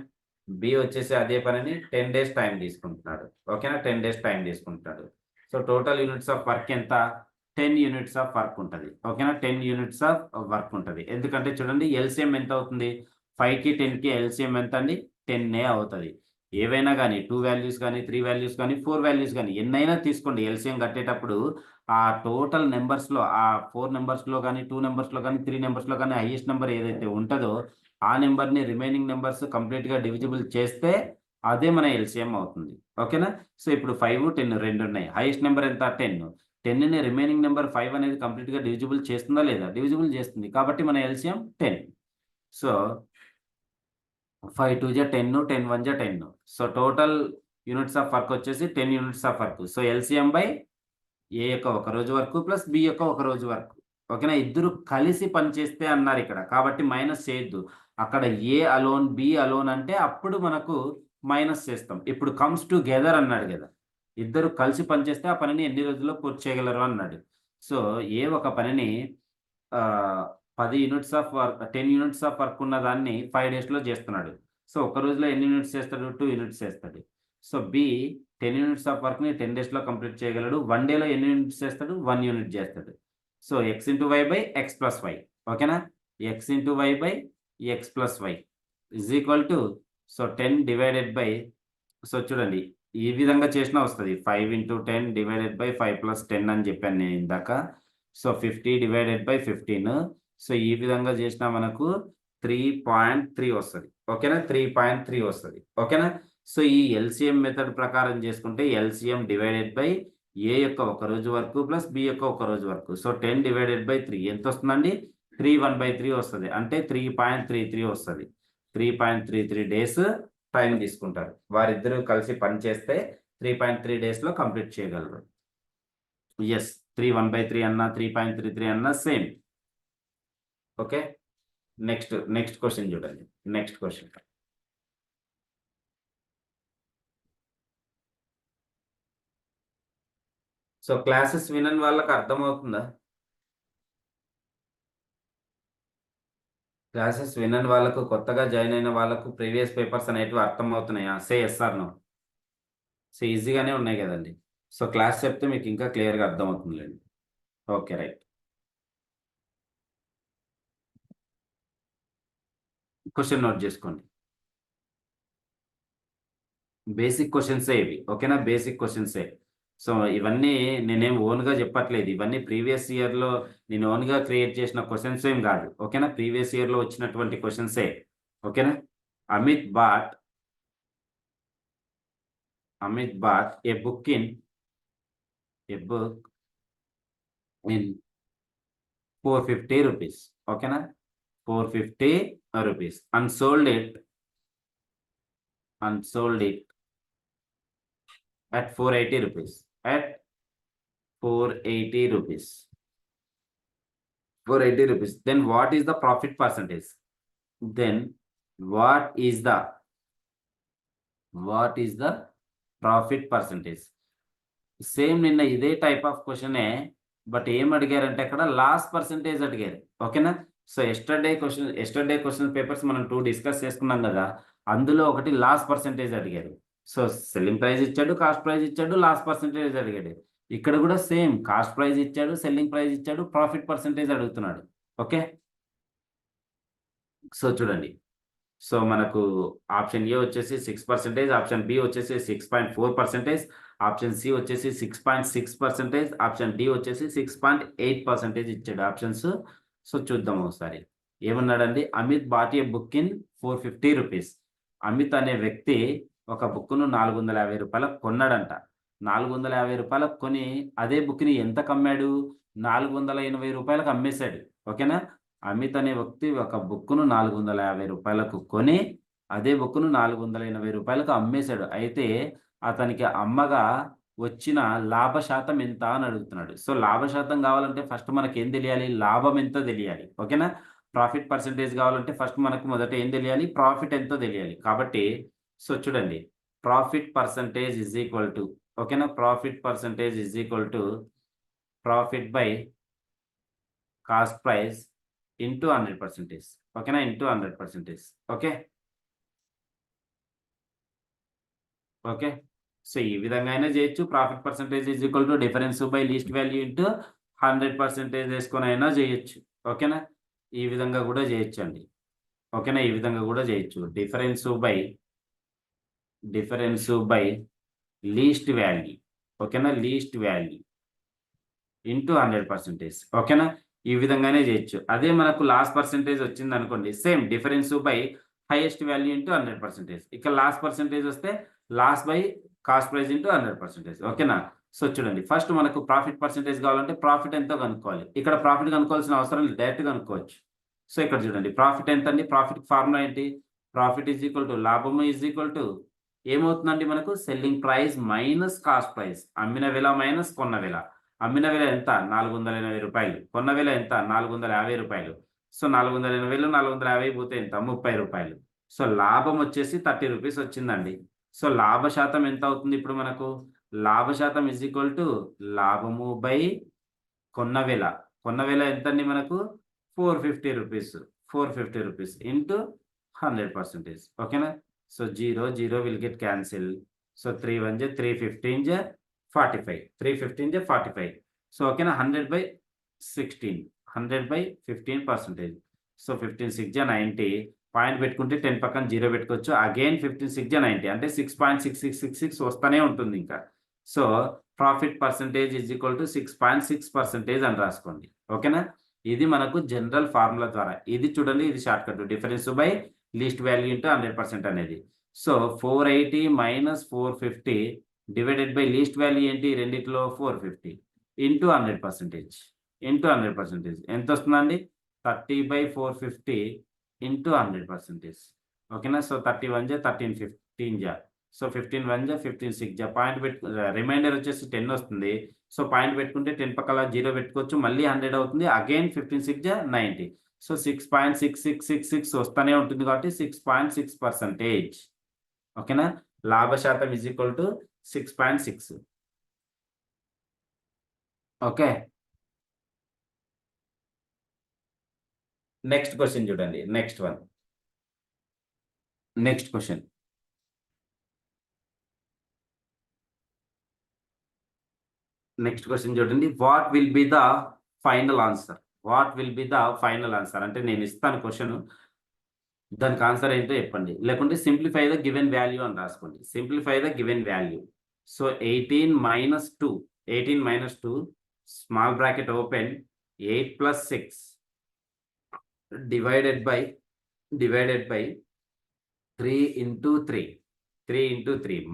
బి వచ్చేసి అదే పనిని 10 days టైం తీసుకుంటున్నాడు. ఓకేనా, 10 days టైం తీసుకుంటున్నాడు. So total units of work ఎంత, 10 units ఆఫ్ వర్క్ ఉంటుంది. ఓకేనా, 10 units ఆఫ్ వర్క్ ఉంటుంది. ఎందుకంటే చూడండి ఎల్సిఎం ఎంత అవుతుంది, 5కి 10కి ఎల్సిఎం ఎంత అండి, 10 అవుతుంది. ఏవైనా కానీ 2 values కానీ 3 values కానీ 4 values కానీ ఎన్నైనా తీసుకోండి, ఎల్సిఎం కట్టేటప్పుడు ఆ టోటల్ నెంబర్స్లో, ఆ 4 నెంబర్స్లో కానీ 2 నెంబర్స్లో కానీ 3 నెంబర్స్లో కానీ హైయెస్ట్ నెంబర్ ఏదైతే ఉంటుందో ఆ నెంబర్ని రిమైనింగ్ నెంబర్స్ కంప్లీట్గా డివిజిబుల్ చేస్తే అదే మన ఎల్సిఎం అవుతుంది. ఓకేనా, సో ఇప్పుడు 5 10 రెండు ఉన్నాయి. హైయెస్ట్ నెంబర్ ఎంత, 10ని రిమైనింగ్ నెంబర్ 5 అనేది కంప్లీట్గా డివిజిబుల్ చేస్తుందా లేదా, డివిజిబుల్ చేస్తుంది. కాబట్టి మన ఎల్సిఎం 10. సో 5 2 జా 10, 10 1 జా 10. So total units of work వచ్చేసి 10 units of work. So LCM by A యొక్క ఒక రోజు వర్క్ ప్లస్ బి యొక్క ఒక రోజు వర్క్. ఓకేనా, ఇద్దరు కలిసి పనిచేస్తే అన్నారు ఇక్కడ, కాబట్టి మైనస్ చేయొద్దు. అక్కడ ఏ అలోన్ బి అలోన్ అంటే అప్పుడు మనకు మైనస్ చేస్తాం. ఇప్పుడు కమ్స్ టుగెదర్ అన్నాడు కదా, ఇద్దరు కలిసి పనిచేస్తే ఆ పనిని ఎన్ని రోజుల్లో పూర్తి చేయగలరు అన్నాడు. సో ఏ ఒక పనిని 10 units of work 10 units of work ఉన్న దాన్ని 5 డేస్లో చేస్తున్నాడు. సో ఒక రోజులో ఎన్ని యూనిట్స్ చేస్తాడు? 2 యూనిట్స్ చేస్తాడు. సో బి 10 యూనిట్స్ ఆఫ్ వర్క్ని 10 డేస్లో కంప్లీట్ చేయగలడు. 1 డేలో ఎన్ని యూనిట్స్ చేస్తాడు? 1 యూనిట్ చేస్తాడు. So x into Y by X plus Y. ఓకేనా? x into Y by X plus Y is equal to so 10 divided by so చూడండి ఈ విధంగా చేసినా వస్తుంది. 5 ఇంటూ 10 డివైడెడ్ బై 5 ప్లస్ 10 అని చెప్పాను నేను ఇందాక. So 50 divided by 15. సో ఈ విధంగా చేసినా మనకు 3.3 వస్తుంది. ఓకేనా? 3.3 వస్తుంది. ఓకేనా? సో ఈ ఎల్సిఎం మెథడ్ ప్రకారం చేసుకుంటే ఎల్సిఎం డివైడెడ్ బై ఏ యొక్క ఒక రోజు వరకు ప్లస్ బి యొక్క ఒక రోజు వరకు. సో 10 డివైడెడ్ బై 3 ఎంత వస్తుందండి? 3/1/3 వస్తుంది. అంటే 3.33 వస్తుంది. 3.33 డేస్ టైం తీసుకుంటారు. వారిద్దరూ కలిసి పని చేస్తే 3.3 డేస్లో కంప్లీట్ చేయగలరు. ఎస్ 3/1/3 అన్నా 3.33 అన్నా సేమ్. ఓకే, నెక్స్ట్ క్వశ్చన్ చూడండి. నెక్స్ట్ క్వశ్చన్ సో క్లాసెస్ వినని వాళ్ళకి అర్థమవుతుందా? క్లాసెస్ వినని వాళ్ళకు, కొత్తగా జాయిన్ అయిన వాళ్ళకు ప్రీవియస్ పేపర్స్ అనేటివి అర్థమవుతున్నాయా? Say yes or no. So ఈజీగానే ఉన్నాయి కదండి. సో క్లాస్ చెప్తే మీకు ఇంకా క్లియర్గా అర్థమవుతుందిలేండి. Okay right. క్వశ్చన్ నోట్ చేసుకోండి. బేసిక్ క్వశ్చన్సే ఇవి. ఓకేనా? బేసిక్ క్వశ్చన్సే. సో ఇవన్నీ నేనేం ఓన్గా చెప్పట్లేదు. ఇవన్నీ ప్రీవియస్ ఇయర్లో నేను ఓన్గా క్రియేట్ చేసిన క్వశ్చన్స్ ఏం కాదు. ఓకేనా? ప్రీవియస్ ఇయర్లో వచ్చినటువంటి క్వశ్చన్సే. ఓకేనా? Amit bought a book in 450 rupees. ఓకేనా? 450 rupees and sold it at 480 rupees. At 480 rupees. 480 rupees. Then what is the profit percentage? What is the profit percentage? Same నిన్న ఇదే టైప్ ఆఫ్ క్వశ్చనే, బట్ ఏం అడిగారంటే అక్కడ లాస్ పర్సంటేజ్ అడిగారు. ఓకేనా? So yesterday question papers మనం 2 discuss చేసుకున్నాం కదా, అందులో ఒకటి లాస్ పర్సంటేజ్ అడిగారు. సో సెల్లింగ్ ప్రైస్ ఇచ్చాడు, కాస్ట్ ప్రైస్ ఇచ్చాడు, లాస్ పర్సంటేజ్ అడిగాడు. ఇక్కడ కూడా సేమ్ కాస్ట్ ప్రైస్ ఇచ్చాడు, సెల్లింగ్ ప్రైస్ ఇచ్చాడు, ప్రాఫిట్ పర్సంటేజ్ అడుగుతున్నాడు. ఓకే, సో చూడండి. సో మనకు ఆప్షన్ ఏ వచ్చేసి 6%, ఆప్షన్ బి వచ్చేసి 6.4%, ఆప్షన్ సి వచ్చేసి 6.6%, ఆప్షన్ డి వచ్చేసి 6.8% ఇచ్చాడు ఆప్షన్స్. సో చూద్దాం ఒకసారి ఏమన్నాడండి. Amit bought a book in 450 rupees. Amit అనే వ్యక్తి ఒక బుక్ను 450 రూపాయలకు కొన్నాడంట. 450 రూపాయలకు కొని అదే బుక్ని ఎంత కమ్మాడు? 480 రూపాయలకు అమ్మేశాడు. ఓకేనా? అమిత్ అనే వ్యక్తి ఒక బుక్ను 450 రూపాయలకు కొని అదే బుక్ను 480 రూపాయలకు అమ్మేశాడు. అయితే అతనికి అమ్మగా వచ్చిన లాభశాతం ఎంత అని అడుగుతున్నాడు. సో లాభశాతం కావాలంటే ఫస్ట్ మనకి ఏం తెలియాలి? లాభం ఎంతో తెలియాలి. ఓకేనా? ప్రాఫిట్ పర్సంటేజ్ కావాలంటే ఫస్ట్ మనకు మొదట ఏం తెలియాలి? ప్రాఫిట్ ఎంతో తెలియాలి. కాబట్టి సో చూడండి, profit percentage is equal to, ఓకేనా, profit percentage is equal to profit by cost price into 100%. ఓకేనా? ఇంటూ 100%. ఓకే, సో ఈ విధంగా అయినా చేయొచ్చు. Profit percentage is equal to difference by least value into 100% వేసుకొని అయినా చేయొచ్చు. ఓకేనా? ఈ విధంగా కూడా చేయొచ్చు అండి. ఓకేనా? ఈ విధంగా కూడా చేయొచ్చు. Difference by least value. ఓకేనా? Least value into 100%. ఓకేనా? ఈ విధంగానే చేయొచ్చు. అదే మనకు లాస్ పర్సంటేజ్ వచ్చింది అనుకోండి, same difference by highest value into 100%. ఇక్కడ లాస్ పర్సంటేజ్ వస్తే loss by cost price into 100%. ఓకేనా? సో చూడండి, ఫస్ట్ మనకు ప్రాఫిట్ పర్సంటేజ్ కావాలంటే ప్రాఫిట్ ఎంతో కనుక్కోవాలి. ఇక్కడ ప్రాఫిట్ కనుక్కోవాల్సిన అవసరం లేదు, డైరెక్ట్ కనుక్కోవచ్చు. సో ఇక్కడ చూడండి, ప్రాఫిట్ ఎంత అండి? ప్రాఫిట్ ఫార్ములా ఏంటి? ప్రాఫిట్ ఈజ్ ఈక్వల్ టు లాభము ఈజ్ ఈక్వల్ టు ఏమవుతుందండి మనకు? Selling price minus cost price. అమ్మిన వెల మైనస్ కొన్న వెల. అమ్మిన వెల ఎంత? 480 రూపాయలు. కొన్న వెల ఎంత? 450 రూపాయలు. సో 480 450 పోతే ఎంత? 30 రూపాయలు. సో లాభం వచ్చేసి 30 రూపీస్ వచ్చిందండి. సో లాభ శాతం ఎంత అవుతుంది ఇప్పుడు మనకు? లాభ శాతం ఈజ్ ఈక్వల్ టు లాభము బై కొన్న వెల. కొన్న వెల ఎంత అండి మనకు? 450 రూపీస్ 450 రూపీస్ ఇంటూ 100%. ఓకేనా? So 0 0 will get cancel. So 3 1 జ 3 15 జ 45 3 15 జ 45. సో ఓకేనా? 100/16 100/15%. సో 15 6 జ 90. పాయింట్ పెట్టుకుంటే 10 పక్కన 0 పెట్టుకోవచ్చు. అగైన్ 15 6 జ 90 అంటే 6.6666 వస్తూనే ఉంటుంది ఇంకా. So profit percentage is equal to 6.6% అని రాసుకోండి. ఓకేనా? ఇది మనకు జనరల్ ఫార్ములా ద్వారా. ఇది చూడండి, ఇది short cut difference by least value into 100% అనేది. So 480 minus 450 divided by least value ఏంటి రెండిట్లో 450 ఇంటూ 100% ఎంత వస్తుందండి? 30/450 ఇంటూ 100%. ఓకేనా? సో 31 జ 13 15 జ. సో 15 1 జ 15 6 జ. పాయింట్ పెట్టు రిమైండర్ వచ్చేసి 10 వస్తుంది. సో పాయింట్ పెట్టుకుంటే 10 పక్కల 0 పెట్టుకోవచ్చు. మళ్ళీ 100 అవుతుంది. అగైన్ 15 6 జ 90. సో 6.6666 వస్తూనే ఉంటుంది కాబట్టి 6.6%. ఓకేనా? లాభ శాతం is equal to 6.6. Okay. Next question చూడండి. Next question. నెక్స్ట్ క్వశ్చన్ చూడండి. What will be the final answer? అంటే నేను ఇస్తాను క్వశ్చన్, దానికి ఆన్సర్ ఏంటో చెప్పండి. లేకుంటే సింప్లిఫై ద గివెన్ వాల్యూ అని రాసుకోండి. Simplify the given value. So 18 - 2 small bracket open 8 + 6 divided by 3 × 3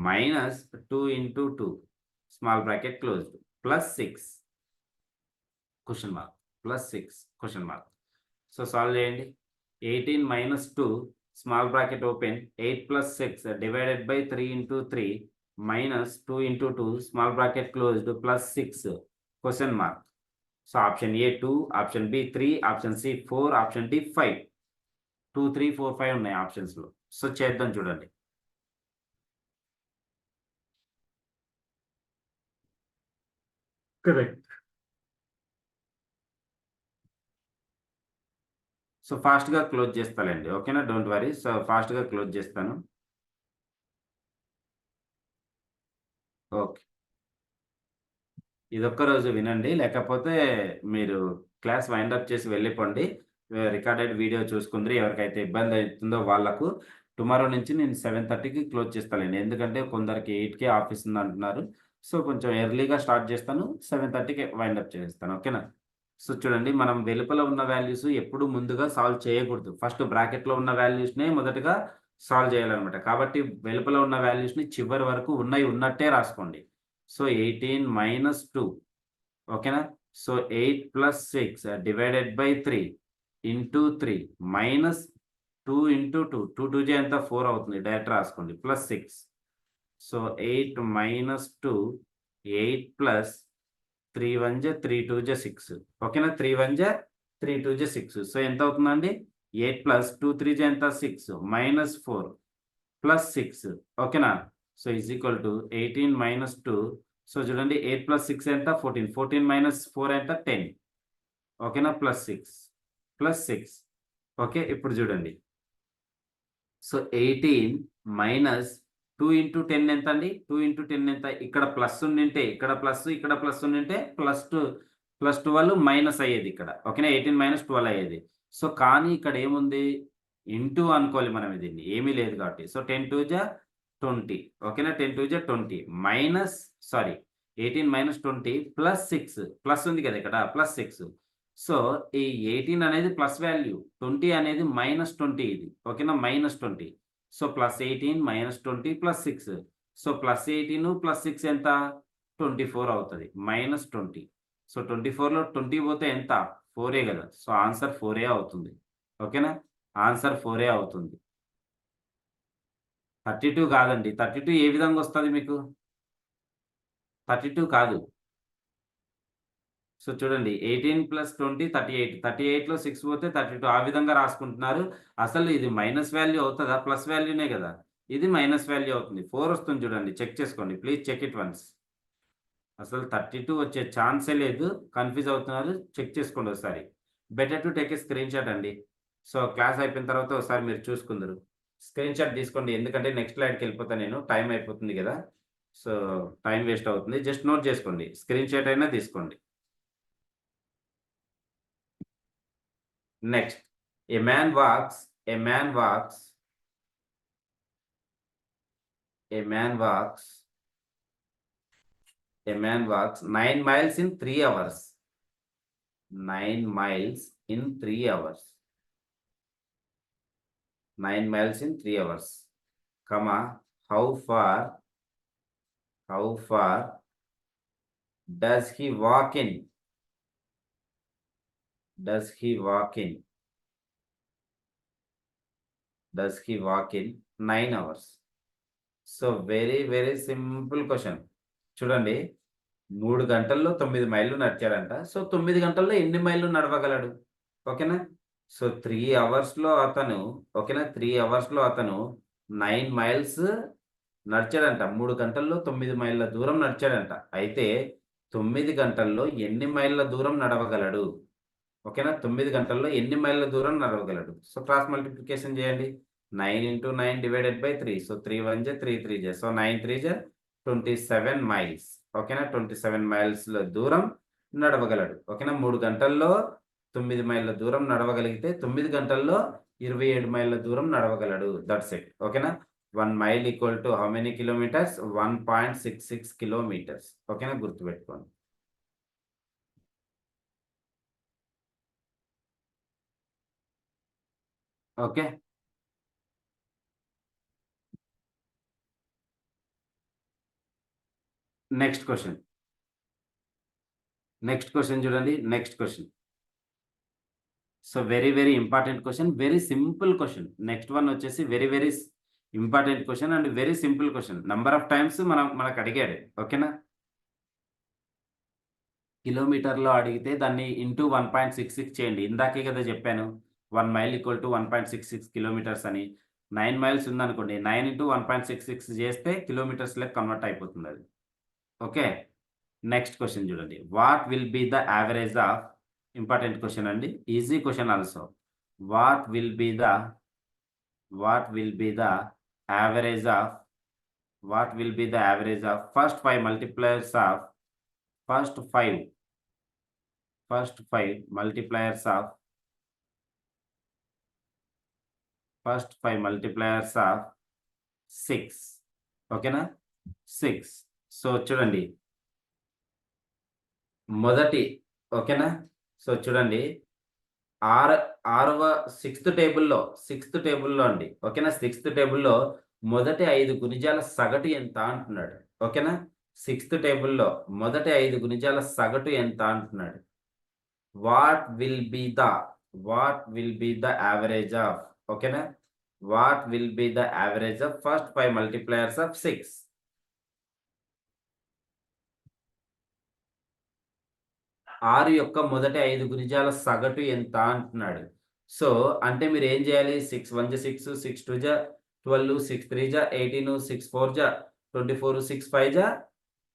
minus 2 × 2 small bracket closed plus 6 question mark. So solve చేయండి. 18 - 2 small bracket open 8 + 6 divided by 3 × 3 minus 2 × 2 small bracket closed plus 6 question mark. So option A 2, option B 3, option C 4, option D 5. 2 3 4 5 ఉన్నాయి ఆప్షన్స్లో. So చేద్దాం చూడండి. Correct. So ఫాస్ట్గా close చేస్తానండి. ఓకేనా? Don't worry. So ఫాస్ట్గా close చేస్తాను. ఓకే. ఇదొక్క రోజు వినండి, లేకపోతే మీరు క్లాస్ వైండప్ చేసి వెళ్ళిపోండి. రికార్డెడ్ వీడియో చూసుకుందరు. ఎవరికైతే ఇబ్బంది అవుతుందో వాళ్ళకు టుమారో నుంచి నేను 7:30కి క్లోజ్ చేస్తానండి. ఎందుకంటే కొందరికి 8కే ఆఫీస్ ఉంది అంటున్నారు. సో కొంచెం ఎర్లీగా స్టార్ట్ చేస్తాను. 7:30కి వైండప్ చేస్తాను. ఓకేనా? సో చూడండి, మనం వెలుపల ఉన్న వాల్యూస్ ఎప్పుడు ముందుగా సాల్వ్ చేయకూడదు. ఫస్ట్ బ్రాకెట్లో ఉన్న వాల్యూస్నే మొదటగా సాల్వ్ చేయాలన్నమాట. కాబట్టి వెలుపల ఉన్న వాల్యూస్ని చివరి వరకు ఉన్నట్టే రాసుకోండి. సో 18 - 2. ఓకేనా? So 8 + 6 divided by 3 into 3 minus 2 × 2 2 2 జ ఎంత 4 అవుతుంది. డైరెక్ట్ రాసుకోండి. ప్లస్ 6. సో 8 - 2 8 + 3 1 జ 3 2 జ 6. ఓకేనా? 3 1 జ 3 2 జ 6. సో ఎంత అవుతుందండి? 8 + 2 3 జ ఎంత 6 మైనస్ 4 ప్లస్ 6. ఓకేనా? So is equal to 18 - 2. So చూడండి, 8 + 6 ఎంత 14. 14 - 4 ఎంత 10. ఓకేనా? ప్లస్ 6. ఓకే. ఇప్పుడు చూడండి. సో 18 మైనస్ 2 × 10 ఎంత అండి? 2 × 10 ఎంత? ఇక్కడ ప్లస్ ఉండింటే ఇక్కడ ప్లస్, ఇక్కడ ప్లస్ ఉండింటే +2 +12 మైనస్ అయ్యేది ఇక్కడ. ఓకేనా? 18 - 12 అయ్యేది. సో కానీ ఇక్కడ ఏముంది? ఇంటూ అనుకోవాలి మనం దీన్ని. ఏమీ లేదు కాబట్టి. సో 10 2 జ 20. ఓకేనా? 10 2 జ 20 మైనస్ 18 - 20 ప్లస్ 6 ప్లస్ ఉంది కదా ఇక్కడ ప్లస్ 6. సో ఈ 18 అనేది ప్లస్ వాల్యూ, 20 అనేది -20 ఇది. ఓకేనా? -20. So +18 -20 plus 6. సో +18 ప్లస్ 6 ఎంత? 24 అవుతుంది. -20. సో 24లో 20 పోతే ఎంత? 4 కదా. సో ఆన్సర్ 4 అవుతుంది. ఓకేనా? ఆన్సర్ 4 అవుతుంది. 32 కాదండి. 32 ఏ విధంగా వస్తుంది మీకు? 32 కాదు. సో చూడండి, 18 + 20 38. 38లో 6 పోతే 32. ఆ విధంగా రాసుకుంటున్నారు. అసలు ఇది మైనస్ వాల్యూ అవుతుందా? ప్లస్ వాల్యూనే కదా. ఇది మైనస్ వాల్యూ అవుతుంది. 4 వస్తుంది చూడండి. చెక్ చేసుకోండి. Please check it once. అసలు 32 వచ్చే ఛాన్సే లేదు. కన్‌ఫ్యూజ్ అవుతున్నారు. చెక్ చేసుకోండి ఒకసారి. Better to take a screen shot అండి. సో క్లాస్ అయిపోయిన తర్వాత ఒకసారి మీరు చూసుకుందరు. స్క్రీన్ షాట్ తీసుకోండి. ఎందుకంటే నెక్స్ట్ స్లైడ్‌కి వెళ్ళిపోతా నేను. టైం అయిపోతుంది గదా! సో టైం వేస్ట్ అవుతుంది. జస్ట్ నోట్ చేసుకోండి. స్క్రీన్ షాట్ అయినా తీసుకోండి. Next A man walks A man walks a man walks a man walks 9 miles in 3 hours. 9 miles in 3 hours. 9 miles in 3 hours. Comma, how far does he walk in? Does he walk in? Does he walk in 9 hours? So very very simple question. చూడండి 3 గంటల్లో 9 మైళ్ళు నడిచాడంట. So 9 గంటల్లో ఎన్ని మైళ్ళు నడవగలడు? ఓకేనా? So 3 అవర్స్‌లో అతను ఓకేనా? 3 అవర్స్‌లో అతను 9 మైల్స్ నడిచాడంట. 3 గంటల్లో 9 మైళ్ళ దూరం నడిచాడంట. అయితే 9 గంటల్లో ఎన్ని మైళ్ళ దూరం నడవగలడు? ఓకేనా? 9 గంటల్లో ఎన్ని మైళ్ళ దూరం నడవగలడు? సో క్రాస్ మల్టిప్లికేషన్ చేయండి. 9 into 9 divided by 3. So 3 1 ja 3 3 ja. So 9 3 ja 27 miles. ఓకేనా? 27 మైల్స్‌ల దూరం నడవగలడు. ఓకేనా? 3 గంటల్లో 9 మైళ్ళ దూరం నడవగలిగితే 9 గంటల్లో 27 మైళ్ళ దూరం నడవగలడు. That's it. ఓకేనా? 1 mile equal to how many kilometres? 1.66 kilometres. ఓకేనా? గుర్తుపెట్టుకోండి. Okay. Next question. Next question చూడండి. Next question. So very very important question. Very simple question. Next one వచ్చేసి very very important question and very simple question. Number of times మనకు అడిగాడు. ఓకేనా? కిలోమీటర్‌లో అడిగితే దాన్ని into 1.66 చేయండి. ఇందాకే కదా చెప్పాను. 1 మైల్ ఈక్వల్ టు 1.66 కిలోమీటర్స్ అని. 9 మైల్స్ ఉందనుకోండి. 9 ఇంటూ 1.66 చేస్తే కిలోమీటర్స్‌లోకి కన్వర్ట్ అయిపోతుంది అది. ఓకే. నెక్స్ట్ క్వెషన్ చూడండి. What will be the average of important question అండి. Easy question also. What will be the average of first 5 multipliers of first 5 multipliers of first 5 multipliers of 6. ఓకేనా? 6. So చూడండి. మొదటి ఓకేనా? సో చూడండి. సిక్స్త్ టేబుల్‌లో అండి. ఓకేనా? సిక్స్త్ టేబుల్‌లో మొదటి 5 గుణిజాల సగటు ఎంత అంటున్నాడు. ఓకేనా? సిక్స్త్ టేబుల్‌లో మొదటి 5 గుణిజాల సగటు ఎంత అంటున్నాడు. What will be the average of ఓకేనా? What will be the average of first 5 multipliers of 6. 6 యొక్క మొదటి 5 గుణిజాల సగటు ఎంత అంటున్నాడు. సో అంటే మీరు ఏం చేయాలి? 6 1 జా 6, 6 2 జా 12, 6 3 జా 18, 6 4 జా 24, 6 5 జా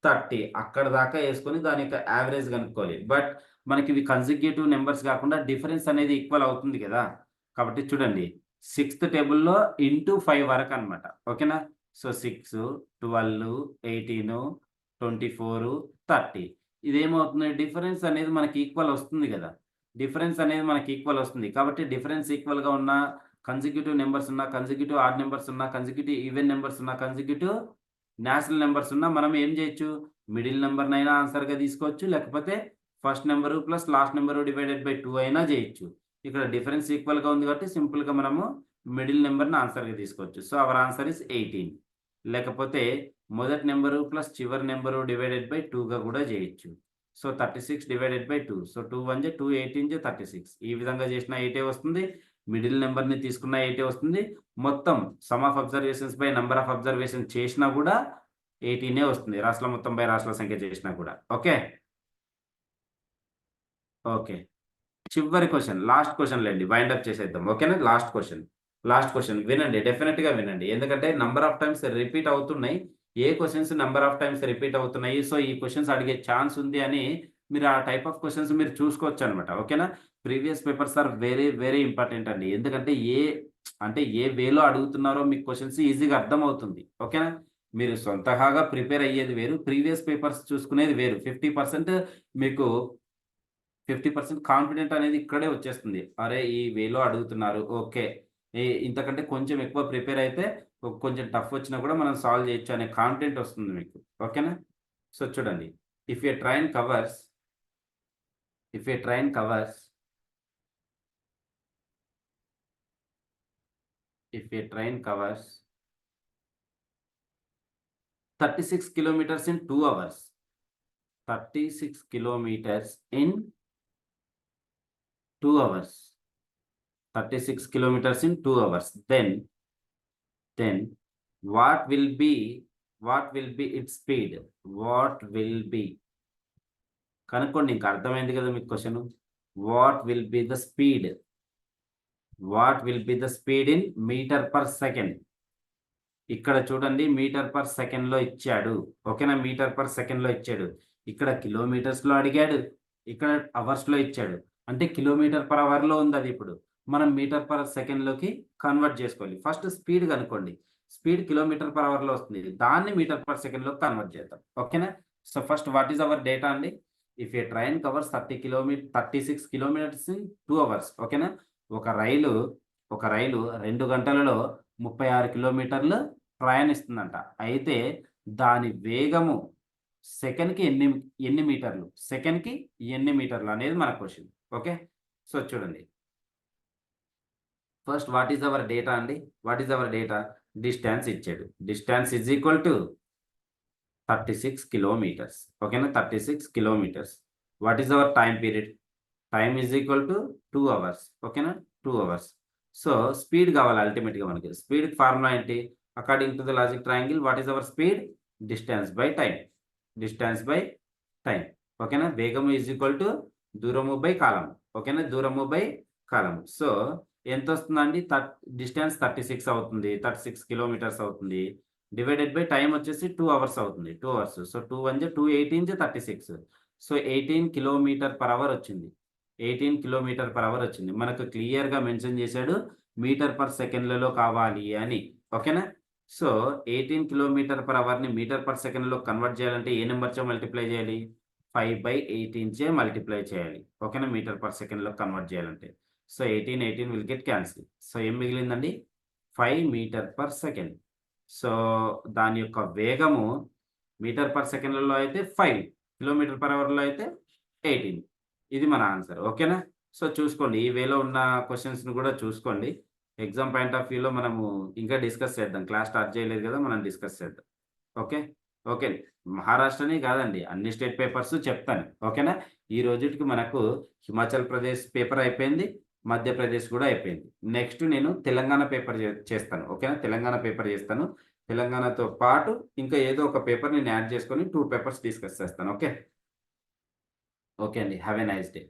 30. అక్కడ దాకా యేసుకొని దాని యొక్క యావరేజ్ కనుక్కోవాలి. బట్ మనకి ఇవి కన్సిక్యూటివ్ నంబర్స్ కాకుండా డిఫరెన్స్ అనేది ఈక్వల్ అవుతుంది కదా! కాబట్టి చూడండి. సిక్స్త్ టేబుల్‌లో ఇంటూ 5 వరకు అన్నమాట. ఓకేనా? సో 6, 12, 18, 24, 30. ఇదేమవుతుంది? డిఫరెన్స్ అనేది మనకి ఈక్వల్ వస్తుంది గదా! డిఫరెన్స్ అనేది మనకి ఈక్వల్ వస్తుంది. కాబట్టి డిఫరెన్స్ ఈక్వల్‌గా ఉన్న కన్సిక్యూటివ్ నంబర్స్ ఉన్న, కన్సిక్యూటివ్ ఆడ్ నంబర్స్ ఉన్న, కన్సిక్యూటివ్ ఈవెన్ నంబర్స్ ఉన్న, కన్సిక్యూటివ్ నేచురల్ నంబర్స్ ఉన్న మనం ఏం చేయొచ్చు? మిడిల్ నంబర్‌నైనా ఆన్సర్‌గా తీసుకోవచ్చు. లేకపోతే first number plus last number divided by 2 అయినా చేయొచ్చు. ఇక్కడ డిఫరెన్స్ ఈక్వల్‌గా ఉంది కాబట్టి సింపుల్‌గా మనము మిడిల్ నంబర్‌ని ఆన్సర్‌గా తీసుకోవచ్చు. So our answer is 18. లేకపోతే మొదటి నంబరు ప్లస్ చివరి నంబరు డివైడెడ్ బై 2గా కూడా చేయొచ్చు. So 36 divided by 2. సో 2 1 జా 2 18 జా 36. ఈ విధంగా చేసినా 8 వస్తుంది. మిడిల్ నంబర్‌ని తీసుకున్న 8 వస్తుంది. మొత్తం some of observations by number of observation చేసినా కూడా 18 వస్తుంది. రాశుల మొత్తం బై రాశుల సంఖ్య చేసినా కూడా. ఓకే. ఓకే. చివరి క్వెషన్. లాస్ట్ క్వెషన్ లెండి. వైండ్ అప్ చేసేద్దాం. ఓకేనా? లాస్ట్ క్వెషన్ వినండి. డెఫినిట్‌గా వినండి. ఎందుకంటే నంబర్ ఆఫ్ టైమ్స్ రిపీట్ అవుతున్నాయి. ఏ questions number of times repeat అవుతున్నాయి. సో ఈ క్వెషన్స్ అడిగే ఛాన్స్ ఉంది అని మీరు ఆ టైప్ ఆఫ్ క్వెషన్స్ మీరు చూసుకోవచ్చు అనమాట. ఓకేనా? Previous papers are very, very important అండి. ఎందుకంటే అంటే ఏ వేలో అడుగుతున్నారో మీకు క్వెషన్స్ ఈజీగా అర్థమవుతుంది. ఓకేనా? మీరు సొంతహాగా ప్రిపేర్ అయ్యేది వేరు. ప్రీవియస్ పేపర్స్ చూసుకునేది వేరు. 50% మీకు 50% కాన్ఫిడెంట్ అనేది ఇక్కడే వచ్చేస్తుంది. అరే! ఈ వేలో అడుగుతున్నారు. ఓకే. ఇంతకంటే కొంచెం ఎక్కువ ప్రిపేర్ అయితే కొంచెం టఫ్ వచ్చినా కూడా మనం సాల్వ్ చేయొచ్చు అనే కాన్ఫిడెంట్ వస్తుంది మీకు. ఓకేనా? సో చూడండి. If a train covers if a train covers if a train covers 36 kilometers in 2 hours, 36 kilometers in 2 hours, 36 kilometers in 2 hours, then what will be its speed? What will be? కనుక్కోండి. ఇంక అర్థమైంది కదా మీకు question. What will be the speed? What will be the speed in metre per second? ఇక్కడ చూడండి metre per సెకండ్‌లో ఇచ్చాడు. ఓకేనా? మీటర్ పర్ సెకండ్‌లో ఇచ్చాడు. ఇక్కడ కిలోమీటర్స్‌లో అడిగాడు. ఇక్కడ అవర్స్‌లో ఇచ్చాడు. అంటే కిలోమీటర్ పర్ అవర్‌లో ఉందది ఇప్పుడు. మనం మీటర్ పర్ సెకండ్‌లోకి కన్వర్ట్ చేసుకోవాలి. ఫస్ట్ స్పీడ్ కనుక్కోండి. స్పీడ్ కిలోమీటర్ పర్ అవర్‌లో వస్తుంది. దాన్ని మీటర్ పర్ సెకండ్‌లోకి కన్వర్ట్ చేద్దాం. ఓకేనా? So first what is our data అండి? If a train covers 36 kilometres in 2 hours. ఓకేనా? ఒక రైలు 2 గంటలలో 36 కిలోమీటర్లు ప్రయాణిస్తుందంట. అయితే దాని వేగము సెకన్‌కి ఎన్ని మీటర్లు? సెకన్‌కి ఎన్ని మీటర్లు అనేది మన క్వెషన్. ఓకే. సో చూడండి. First what is our data అండి? What is our data? Distance ఇచ్చాడు. Distance is equal to 36 kilometres. ఓకేనా? 36 kilometres. What is our time period? Time is equal to 2 hours. ఓకేనా? 2 అవర్స్. సో స్పీడ్ కావాలి అల్టిమేట్‌గా మనకి. Speed formula ఏంటి? According to the logic triangle what is our speed? Distance by time. Distance by time. ఓకేనా? వేగము is equal to దూరము by కాలము. ఓకేనా? దూరము బై కాలము. సో ఎంతొస్తుందండి? డిస్టెన్స్ 36 అవుతుంది. 36 కిలోమీటర్స్ అవుతుంది. డివైడెడ్ బై టైమ్ వచ్చేసి 2 అవర్స్ అవుతుంది. 2 hours. So 2 1 2 18 36. So 18 kilometre per hour వచ్చింది. 18 కిలోమీటర్ పర్ అవర్ వచ్చింది. మనకు క్లియర్‌గా మెన్షన్ చేశాడు మీటర్ పర్ సెకండ్‌లలో కావాలి అని. ఓకేనా? సో 18 కిలోమీటర్ పర్ అవర్‌ని మీటర్ పర్ సెకండ్‌లో కన్వర్ట్ చేయాలంటే ఏ నంబర్‌చే మల్టిప్లై చేయాలి? 5/18 చే మల్టిప్లై చేయాలి. ఓకేనా? మీటర్ పర్ సెకండ్‌లో కన్వర్ట్ చేయాలంటే. So 18 will get cancel. So ఏం మిగిలిందండి? 5 మీటర్ పర్ సెకండ్. సో దాని యొక్క వేగము మీటర్ పర్ సెకండ్‌లలో అయితే 5, కిలోమీటర్ పర్ అవర్‌లో అయితే 18. ఇది మన ఆన్సర్. ఓకేనా? సో చూసుకోండి. ఈ వేలో ఉన్న క్వెషన్స్‌ని కూడా చూసుకోండి. ఎగ్జామ్ పాయింట్ ఆఫ్ వ్యూలో మనము ఇంకా డిస్కస్ చేద్దాం. క్లాస్ స్టార్ట్ చేయలేదు కదా! మనం డిస్కస్ చేద్దాం. ఓకే. ఓకే. మహారాష్ట్రనే కాదండి. అన్ని స్టేట్ పేపర్స్ చెప్తాను. ఓకేనా? ఈ రోజుటికి మనకు హిమాచల్ ప్రదేశ్ పేపర్ అయిపోయింది. మధ్యప్రదేశ్ కూడా అయిపోయింది. నెక్స్ట్ నేను తెలంగాణ పేపర్ చేస్తాను. ఓకేనా? తెలంగాణ పేపర్ చేస్తాను. తెలంగాణతో పాటు ఇంకా ఏదో ఒక పేపర్ నేను యాడ్ చేసుకొని 2 పేపర్స్ డిస్కస్ చేస్తాను. ఓకే. ఓకే అండి. Have a nice day.